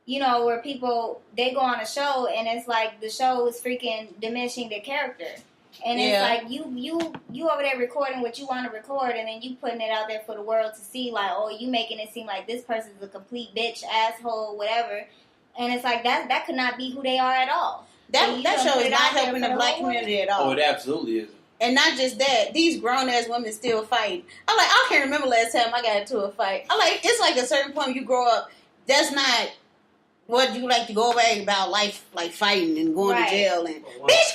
Where people, they go on a show and it's like the show is freaking diminishing their character. And it's like you over there recording what you want to record and then you putting it out there for the world to see like, oh, you making it seem like this person's a complete bitch, asshole, whatever. And it's like that could not be who they are at all. That show is not helping the black community at all. Oh, it absolutely isn't. And not just that, these grown ass women still fighting. I can't remember last time I got into a fight. It's like a certain point when you grow up, that's not what you like to go away about life, like fighting and going to jail and bitch,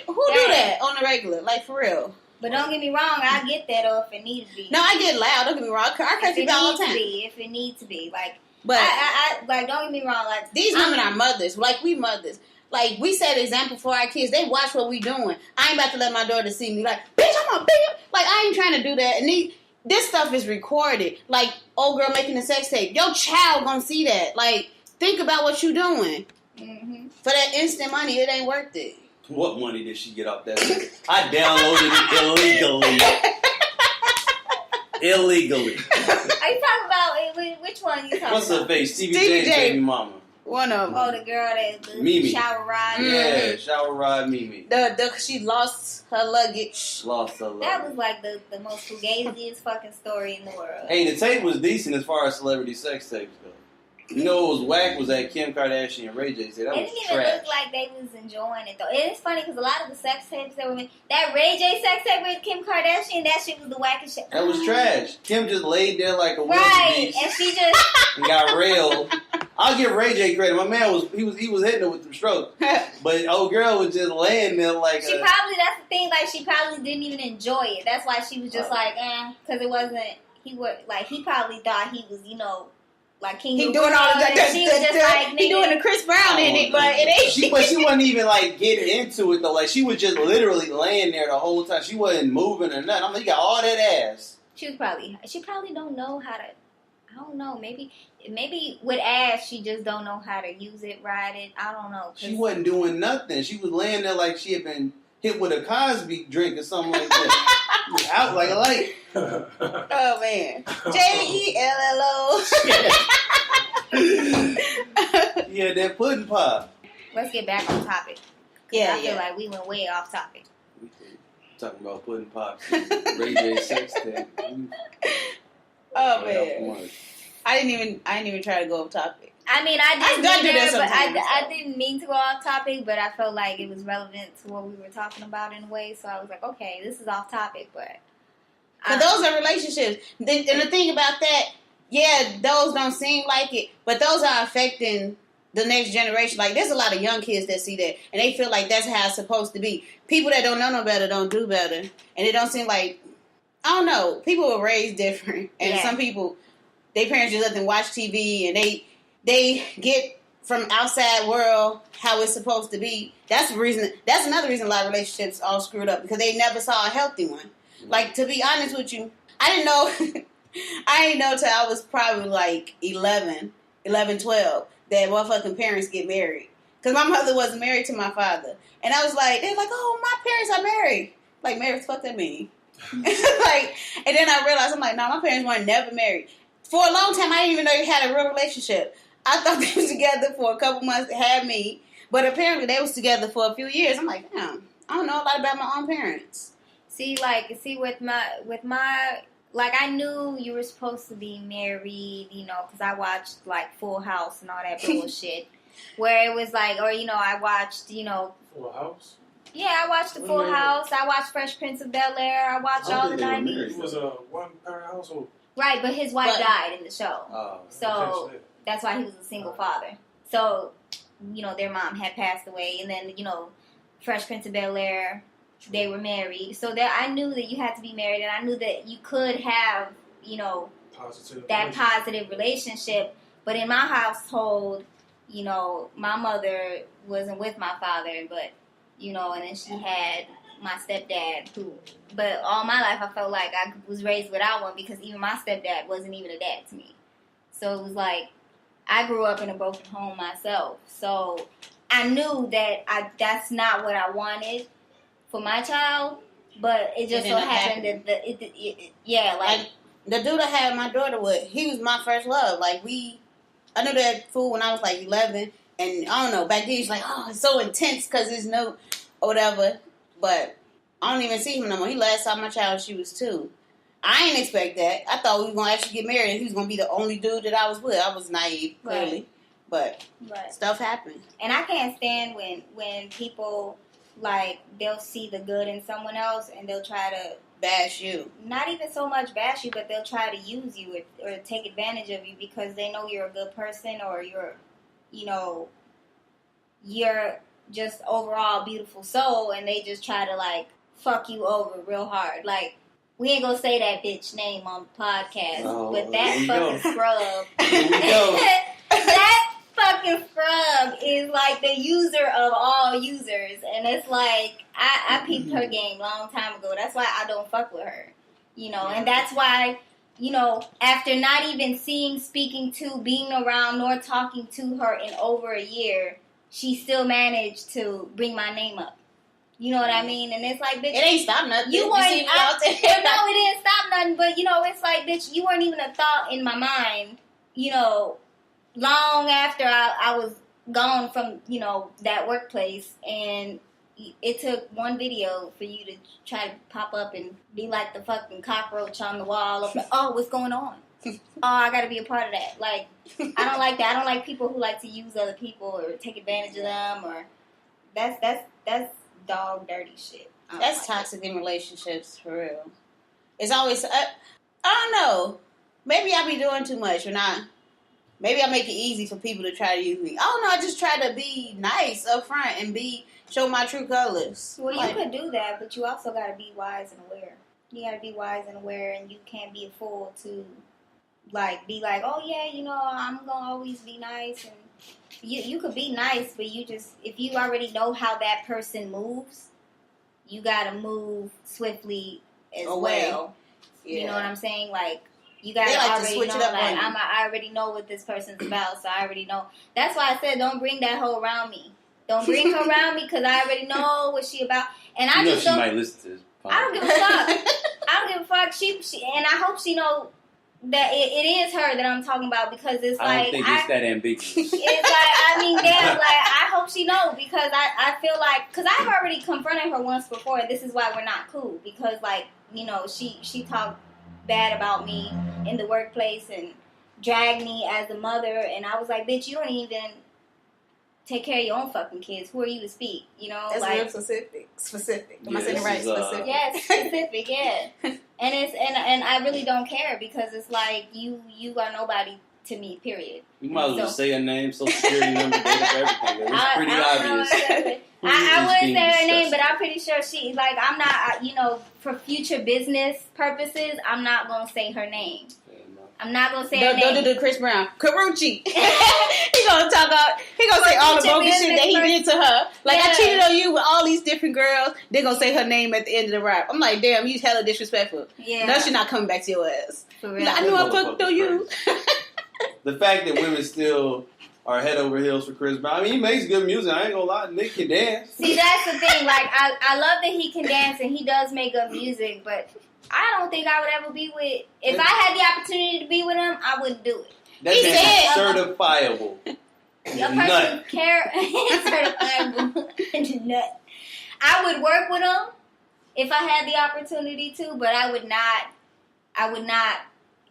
who do that on the regular, like for real? But don't get me wrong, I get that if it needs to be. No, I get loud. Don't get me wrong. I curse people all the time. If it needs to be, like, but I like, don't get me wrong, like these women are mothers, like we mothers. Like we set an example for our kids. They watch what we doing. I ain't about to let my daughter see me like, bitch, I'm a bitch. Like I ain't trying to do that. And this stuff is recorded. Like, old girl making a sex tape. Your child gonna see that. Like, think about what you doing. Mm-hmm. For that instant money, it ain't worth it. What money did she get off that? I downloaded it illegally. Are you talking about, which one you talking about? What's her face? Stevie J's baby mama. One of them. Oh, the girl that Mimi. Shower rod. Yeah, shower rod Mimi. She lost her luggage. That was like the most fugaziest fucking story in the world. Hey, the tape was decent as far as celebrity sex tapes go. You know what was whack was that Kim Kardashian and Ray J said that was trash. It didn't even look like they was enjoying it though. It's funny because a lot of the sex tapes that were made, that Ray J sex tape with Kim Kardashian, that shit was the wackest shit. That was trash. Kim just laid there like a wildebeest, and she just and got railed. I'll give Ray J credit. My man was hitting her with some strokes, but old girl was just laying there like. That's the thing. Like she probably didn't even enjoy it. That's why she was just like, because it wasn't. He probably thought he was, like King. He doing all that. She was just like, he doing the Chris Brown in it, but it ain't. But she wasn't even like getting into it though. Like she was just literally laying there the whole time. She wasn't moving or nothing. I'm like, you got all that ass. She probably don't know how to. I don't know. Maybe with ass, she just don't know how to use it, ride it. I don't know. She wasn't doing nothing. She was laying there like she had been hit with a Cosby drink or something like that. Out like a light. Oh man. JELLO. Yeah, that pudding pop. Let's get back on topic. I feel like we went way off topic. Talking about pudding pops. Ray J sex tape. Oh man. I didn't even try to go off topic. I mean, I didn't mean to go off topic, but I felt like it was relevant to what we were talking about in a way. So I was like, okay, this is off topic, but But those are relationships. And the thing about that, yeah, those don't seem like it, but those are affecting the next generation. Like, there's a lot of young kids that see that, and they feel like that's how it's supposed to be. People that don't know no better don't do better. And it don't seem like, I don't know, people were raised different. And some people, their parents just let them watch TV, and they get from outside world how it's supposed to be. That's another reason a lot of relationships all screwed up, because they never saw a healthy one. Like, to be honest with you, I didn't know till I was probably like 11, 12, that motherfucking parents get married. Because my mother wasn't married to my father. And I was like, they're like, oh, my parents are married. Like, married, what that mean? Like, and then I realized, I'm like, no, my parents weren't never married. For a long time, I didn't even know they had a real relationship. I thought they was together for a couple months, had me. But apparently they was together for a few years. I'm like, damn, I don't know a lot about my own parents. See, with my, like, I knew you were supposed to be married, you know, because I watched, like, Full House and all that bullshit. Where it was like, or, you know, I watched, you know. Full House? Yeah, I watched the Full House. I watched Fresh Prince of Bel-Air. I watched all the 90s. It was a one-parent household. Right, but his wife died in the show. So that's why he was a single father. So, you know, their mom had passed away. And then, you know, Fresh Prince of Bel-Air, they were married. So I knew that you had to be married. And I knew that you could have, you know, that positive relationship. But in my household, you know, my mother wasn't with my father, but, you know, and then she had my stepdad, but all my life I felt like I was raised without one, because even my stepdad wasn't even a dad to me. So it was like, I grew up in a broken home myself. So I knew that that's not what I wanted for my child, but it just so happened that like the dude I had my daughter with, he was my first love. Like, I knew that fool when I was like 11, and I don't know, back then he's like, oh, it's so intense because there's no, or whatever, but I don't even see him no more. He last saw my child when she was 2. I ain't expect that. I thought we were going to actually get married and he was going to be the only dude that I was with. I was naive, clearly, but stuff happened. And I can't stand when people, like, they'll see the good in someone else and they'll try to bash you. Not even so much bash you, but they'll try to use you or take advantage of you because they know you're a good person, or you're just overall beautiful soul, and they just try to, like, fuck you over real hard. Like, we ain't gonna say that bitch name on the podcast, but that fucking scrub, that fucking scrub is like the user of all users, and it's like, I peeped her game long time ago. That's why I don't fuck with her, you know, and that's why, you know, after not even seeing, speaking to, being around, nor talking to her in over a year, she still managed to bring my name up. You know what I mean? And it's like, bitch, it ain't stop nothing. You weren't out there. No, it didn't stop nothing. But, you know, it's like, bitch, you weren't even a thought in my mind, you know, long after I was gone from, you know, that workplace. And it took one video for you to try to pop up and be like the fucking cockroach on the wall. Of, oh, what's going on? Oh, I got to be a part of that. Like, I don't like that. I don't like people who like to use other people or take advantage of them. Or that's dog dirty shit. That's toxic in relationships, for real. It's always, I don't know. Maybe I be doing too much, or not. Maybe I make it easy for people to try to use me. I don't know. I just try to be nice up front and show my true colors. Well, you could do that, but you also got to be wise and aware. You got to be wise and aware, and you can't be a fool to, like, be like, oh yeah, you know, I'm gonna always be nice. And you could be nice, but you just, if you already know how that person moves, you gotta move swiftly as well. Yeah. You know what I'm saying? Like, you gotta already know. Like, I already know what this person's about, so I already know. That's why I said, don't bring that hoe around me. Don't bring her around me, because I already know what she about. And I just don't. She might listen to this. I don't give a fuck. I don't give a fuck. She and I hope she know that it is her that I'm talking about, because it's like, I don't think it's that ambiguous. It's like, I mean, damn, like, I hope she knows, because I feel like, because I've already confronted her once before, and this is why we're not cool, because, like, you know, she talked bad about me in the workplace and dragged me as a mother, and I was like, bitch, you don't even take care of your own fucking kids. Who are you to speak? You know, that's like, real specific. Am I saying it right? Specific. Yeah, specific. Yeah. And I really don't care because it's like you are nobody to me, period. You might as well say her name, social security number, date of everything. It's pretty obvious. I wouldn't say her name, but I'm pretty sure she, like, I'm not, for future business purposes, I'm not going to say her name. I'm not going to say her name. Don't do the Chris Brown. Karuchi. He going to talk out, he going to say all the bogus shit that he did to her. Like, I cheated on you with all these different girls. They're going to say her name at the end of the rap. I'm like, damn, you hella disrespectful. Yeah. No, she's not coming back to your ass. For real. Like, I knew I fucked on you. The fact that women still are head over heels for Chris Brown. I mean, he makes good music. I ain't gonna lie. Nick can dance. See, that's the thing. Like, I love that he can dance and he does make good music, but I don't think I would ever be with. If I had the opportunity to be with him, I wouldn't do it. That he man's certifiable. Your person certifiable nut. I would work with him if I had the opportunity to, but I would not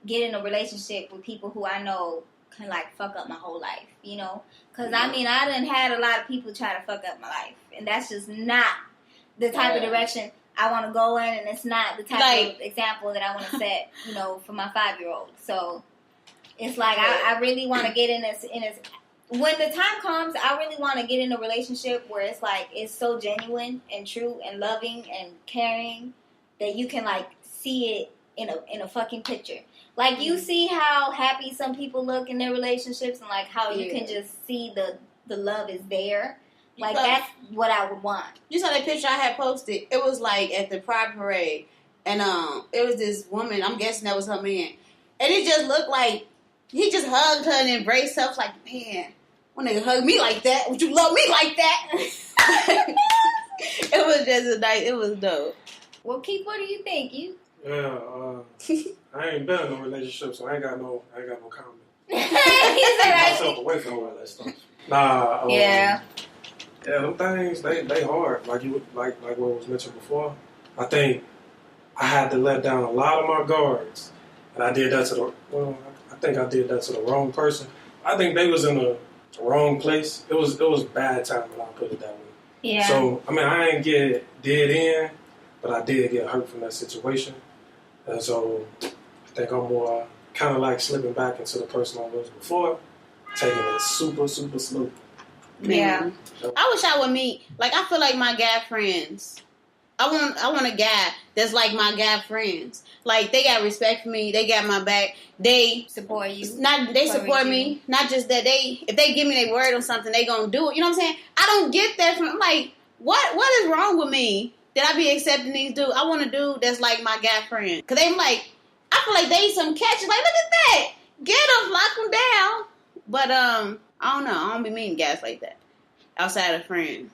get in a relationship with people who I know can, like, fuck up my whole life, Because, I mean, I done had a lot of people try to fuck up my life, and that's just not the type of direction I want to go in, and it's not the type of example that I want to set, for my 5-year-old. So, it's like, I really want to get in this, when the time comes, I really want to get in a relationship where it's, like, it's so genuine and true and loving and caring that you can, like, see it in a fucking picture. Like, you see how happy some people look in their relationships and, like, how you can just see the love is there. Like, that's what I would want. You saw that picture I had posted? It was, like, at the Pride Parade. And it was this woman. I'm guessing that was her man. And it just looked like he just hugged her and embraced her. I was like, man, one nigga hug me like that. Would you love me like that? It was just it was dope. Well, Keith, what do you think? Yeah, I ain't been in a relationship, so I ain't got no comment. He said myself away from all that stuff. Nah. Yeah, them things they hard. Like what was mentioned before. I think I had to let down a lot of my guards, and I did that to the wrong person. I think they was in the wrong place. It was bad timing. I'll put it that way. Yeah. So I mean, I ain't get dead in, but I did get hurt from that situation. And so I think I'm more kind of like slipping back into the person I was before, taking it super, super slow. Yeah. I wish I would meet, like, I feel like my guy friends. I want a guy that's like my guy friends. Like, they got respect for me. They got my back. They support you. They support me. Not just that if they give me their word on something, they gonna do it. You know what I'm saying? I don't get that from, like, what is wrong with me? That I be accepting these dudes. I want a dude that's like my guy friend. Because they like, I feel like they some catches. Like, look at that. Get them, lock them down. But, I don't know. I don't be meeting guys like that. Outside of friends.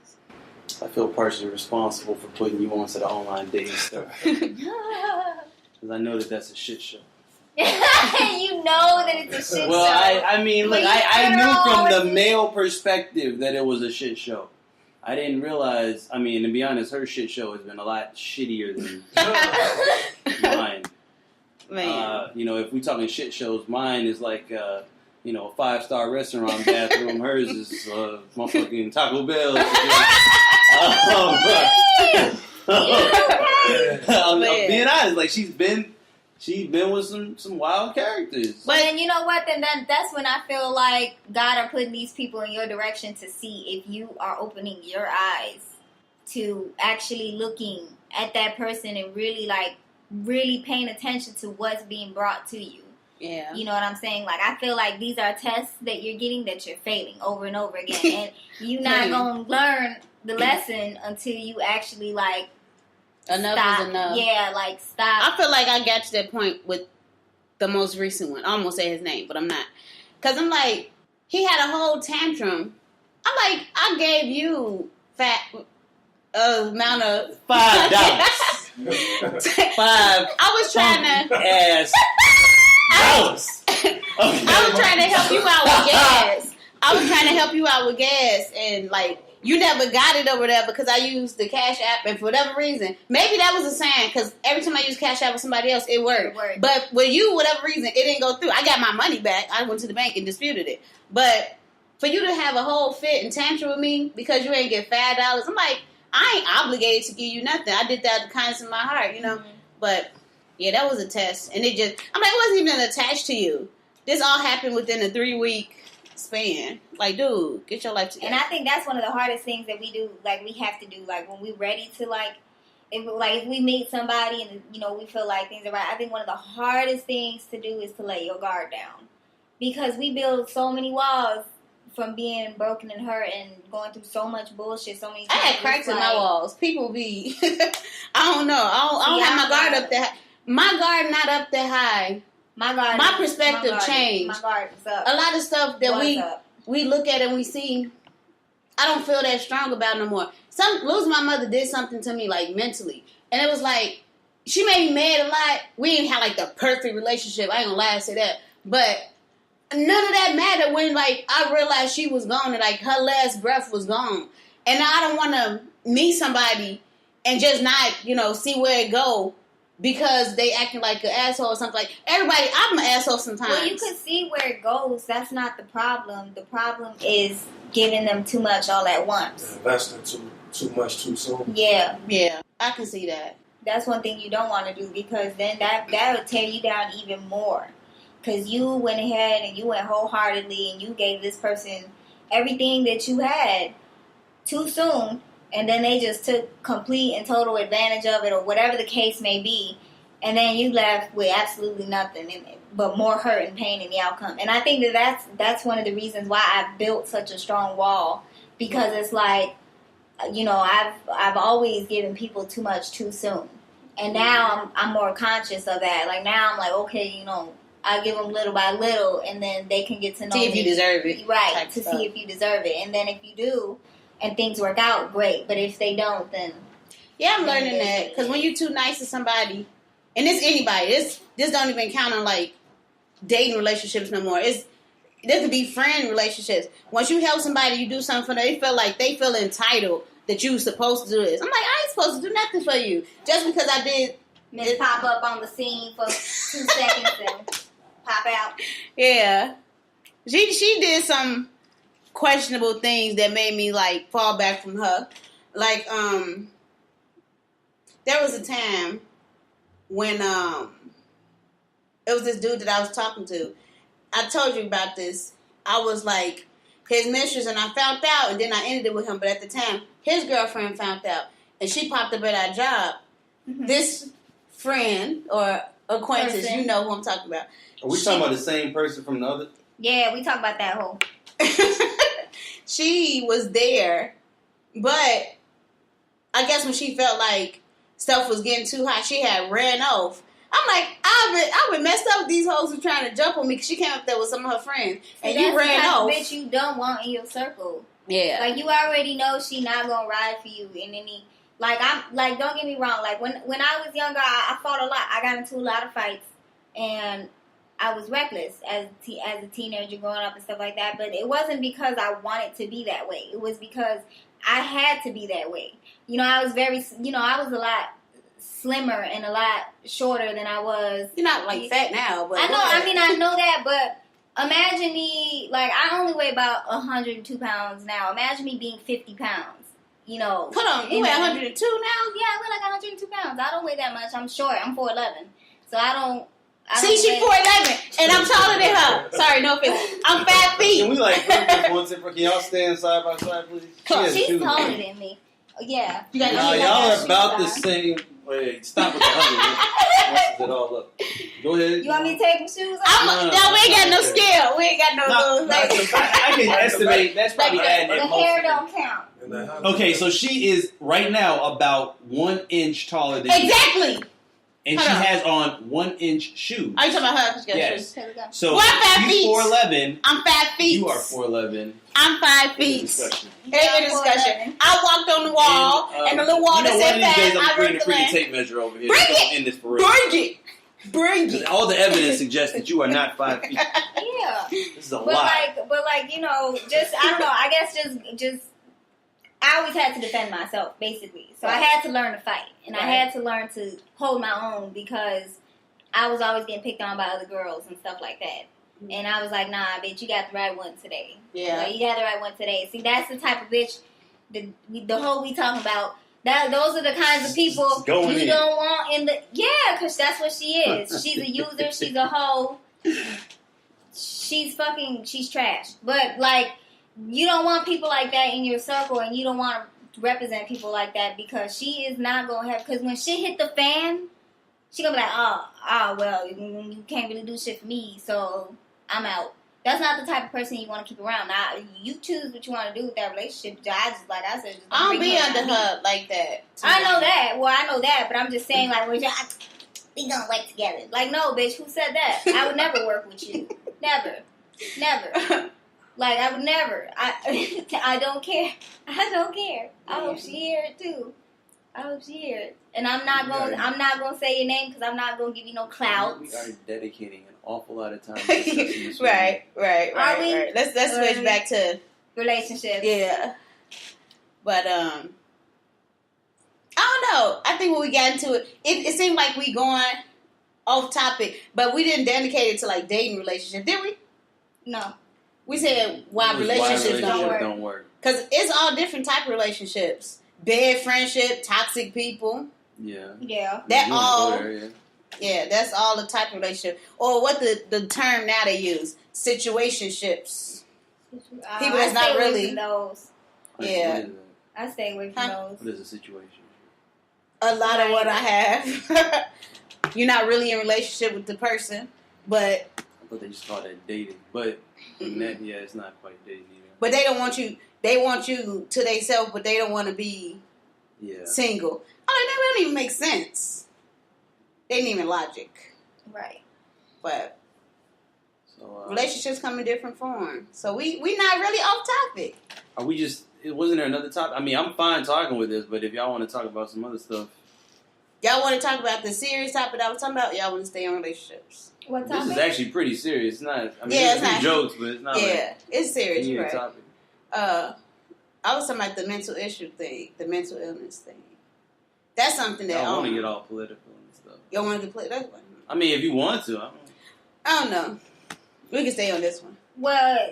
I feel partially responsible for putting you onto the online dating stuff. Because I know that's a shit show. You know that it's a shit well, show. I mean, look, I knew from the male perspective that it was a shit show. I didn't realize, I mean, to be honest, her shit show has been a lot shittier than mine. Man. If we talking shit shows, mine is like, a 5-star restaurant bathroom. Hers is motherfucking Taco Bell. I'm being honest, like, she's been with some wild characters. But then you know what? Then that's when I feel like God are putting these people in your direction to see if you are opening your eyes to actually looking at that person and really paying attention to what's being brought to you. Yeah. You know what I'm saying? Like, I feel like these are tests that you're getting that you're failing over and over again. And you're not going to learn the lesson until you actually, like, enough stop. is enough. Yeah, like, stop. I feel like I got to that point with the most recent one. I almost say his name, but I'm not. Because I'm like, he had a whole tantrum. I'm like, I gave you fat amount of $5. I was trying to ass dollars. I was trying to help you out with gas. I was trying to help you out with gas, and like, you never got it over there because I used the Cash App, and for whatever reason, maybe that was a sign, because every time I use Cash App with somebody else, it worked. But with you, whatever reason, it didn't go through. I got my money back. I went to the bank and disputed it. But for you to have a whole fit and tantrum with me because you ain't get $5, I'm like, I ain't obligated to give you nothing. I did that out of the kindness of my heart, you know. Mm-hmm. But Yeah, that was a test. And it just, I'm like, it wasn't even attached to you. This all happened within a 3-week span. Like, dude, get your life together. And I think that's one of the hardest things that we do, like, we have to do, like, when we're ready to, like, if we meet somebody and, you know, we feel like things are right, I think one of the hardest things to do is to let your guard down. Because we build so many walls from being broken and hurt and going through so much bullshit so many times. I had cracks in my walls. People be, I don't know. I don't have my guard up that high. My guard not up that high. My perspective changed. My guard is up. A lot of stuff that we look at and we see, I don't feel that strong about no more. Losing my mother did something to me, like, mentally. And it was like, she made me mad a lot. We didn't have, like, the perfect relationship. I ain't gonna lie and say that. But none of that mattered when, like, I realized she was gone and, like, her last breath was gone. And now I don't want to meet somebody and just not, you know, see where it go because they acting like an asshole or something. Like, everybody, I'm an asshole sometimes. Well, you can see where it goes. That's not the problem. The problem is giving them too much all at once. Investing too much too soon. Yeah. Yeah, I can see that. That's one thing you don't want to do because then that will tear you down even more. Because you went ahead and you went wholeheartedly and you gave this person everything that you had too soon. And then they just took complete and total advantage of it or whatever the case may be. And then you left with absolutely nothing but more hurt and pain in the outcome. And I think that's one of the reasons why I built such a strong wall. Because it's like, you know, I've always given people too much too soon. And now I'm more conscious of that. Like now I'm like, okay, you know, I give them little by little and then they can get to know me. See if you deserve it. Right, to see if you deserve it. And then if you do, and things work out, great. But if they don't, then... Yeah, I'm learning that. Because when you're too nice to somebody, and it's anybody, this don't even count on, like, dating relationships no more. This could be friend relationships. Once you help somebody, you do something for them, they feel entitled that you supposed to do this. I'm like, I ain't supposed to do nothing for you. Just because I did... Miss pop up on the scene for 2 seconds and pop out. Yeah. She did some questionable things that made me, like, fall back from her. Like, there was a time when, it was this dude that I was talking to. I told you about this. I was, like, his mistress, and I found out, and then I ended it with him. But at the time, his girlfriend found out, and she popped up at our job. Mm-hmm. This friend or acquaintance, you know who I'm talking about. Are we talking about the same person from the other? Yeah, we talk about that whole... She was there, but I guess when she felt like stuff was getting too hot, she had ran off. I'm like, I've been messed up with these hoes who trying to jump on me because she came up there with some of her friends, and you ran off. That's the type of bitch you don't want in your circle. Yeah, like you already know she not gonna ride for you in any. Like don't get me wrong. Like when I was younger, I fought a lot. I got into a lot of fights, and I was reckless as a teenager growing up and stuff like that. But it wasn't because I wanted to be that way. It was because I had to be that way. You know, I was I was a lot slimmer and a lot shorter than I was. You're not like fat now, but I know. I mean, I know that, but imagine me. Like I only weigh about 102 pounds now. Imagine me being 50 pounds. You know. Hold on, you weigh 102 now? Yeah, I weigh like 102 pounds. I don't weigh that much. I'm short. I'm 4'11", so I don't. See, she's 4'11", and I'm taller than her. Sorry, no offense. I'm 5 feet. Can we can y'all stand side by side, please? She's taller than me. Yeah. Y'all are about the same. Wait, stop with the hugging. Messes it all up. Go ahead. You want me to take my shoes off? No, we ain't got no scale. We ain't got no I can estimate. That's probably adding the hair don't count. Okay, so she is right now about 1 inch taller than you. Exactly. And she has on 1 inch shoes. Are you talking about her? Yes. Here we go. So I'm 5 feet. 4'11". I'm 5 feet. You are 4'11". I'm 5 feet. Discussion. Hey, discussion. I walked on the wall, and the little wall that said fast. I'm bringing a freaking tape measure over here. Bring it. In this for real. Bring it. All the evidence suggests that you are not 5 feet. Yeah. This is a lie. But you know, just I don't know. I guess just. I always had to defend myself, basically. So I had to learn to fight. And I had to learn to hold my own because I was always getting picked on by other girls and stuff like that. Mm-hmm. And I was like, nah, bitch, you got the right one today. Yeah. You got the right one today. See, that's the type of bitch, the whole we talking about, Those are the kinds of people you don't want in the because that's what she is. She's a user. She's a hoe. She's trash. But like, you don't want people like that in your circle, and you don't want to represent people like that because she is not gonna have. Because when shit hit the fan, she gonna be like, well, you can't really do shit for me, so I'm out. That's not the type of person you want to keep around. Now, you choose what you want to do with that relationship. I don't be under her like that. I know that. Well, I know that, but I'm just saying, like, we gonna work together. Like, no, bitch, who said that? I would never work with you. Never. Like, I would never. I don't care. I don't care. I hope she hear it too. And I'm not gonna say your name because I'm not gonna give you no clout. We are dedicating an awful lot of time to discussing this. Right. Let's switch back to relationships. Yeah. But I don't know. I think when we got into it seemed like we going off topic, but we didn't dedicate it to like dating relationships, did we? No. We said why relationships don't work. Because it's all different type of relationships. Bad friendship, toxic people. Yeah. That all. Yeah, that's all the type of relationship. Or what the term now they use, situationships. People that's not really those. Yeah. I stay away from those. What is a situation? A lot of what I have. You're not really in a relationship with the person, but I thought they just called that dating. But in that, it's not quite dating either. But they don't want you. They want you to themselves, but they don't want to be single. I mean, that don't even make sense. They ain't even logic. Right. But relationships come in different forms. So we not really off topic. Are we just... Wasn't there another topic? I mean, I'm fine talking with this, but if y'all want to talk about some other stuff... Y'all want to talk about the serious topic I was talking about? Y'all want to stay on relationships? What topic? This is actually pretty serious. It's not... I mean, it's not jokes, but it's not it's serious, right? Topic. I was talking about the mental issue thing, the mental illness thing. That's something that I want to get all political and stuff. You want to get political? I mean, if you want to. I don't know. We can stay on this one. Well,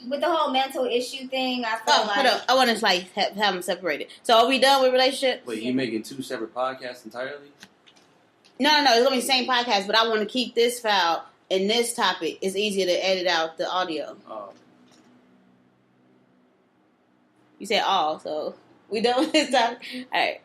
with the whole mental issue thing, I feel like... Hold on. I want to like have them separated. So are we done with relationships? Wait, you making two separate podcasts entirely? No. It's going to be the same podcast, but I want to keep this file and this topic. It's easier to edit out the audio. Oh. You said all, so we done with this topic? All right.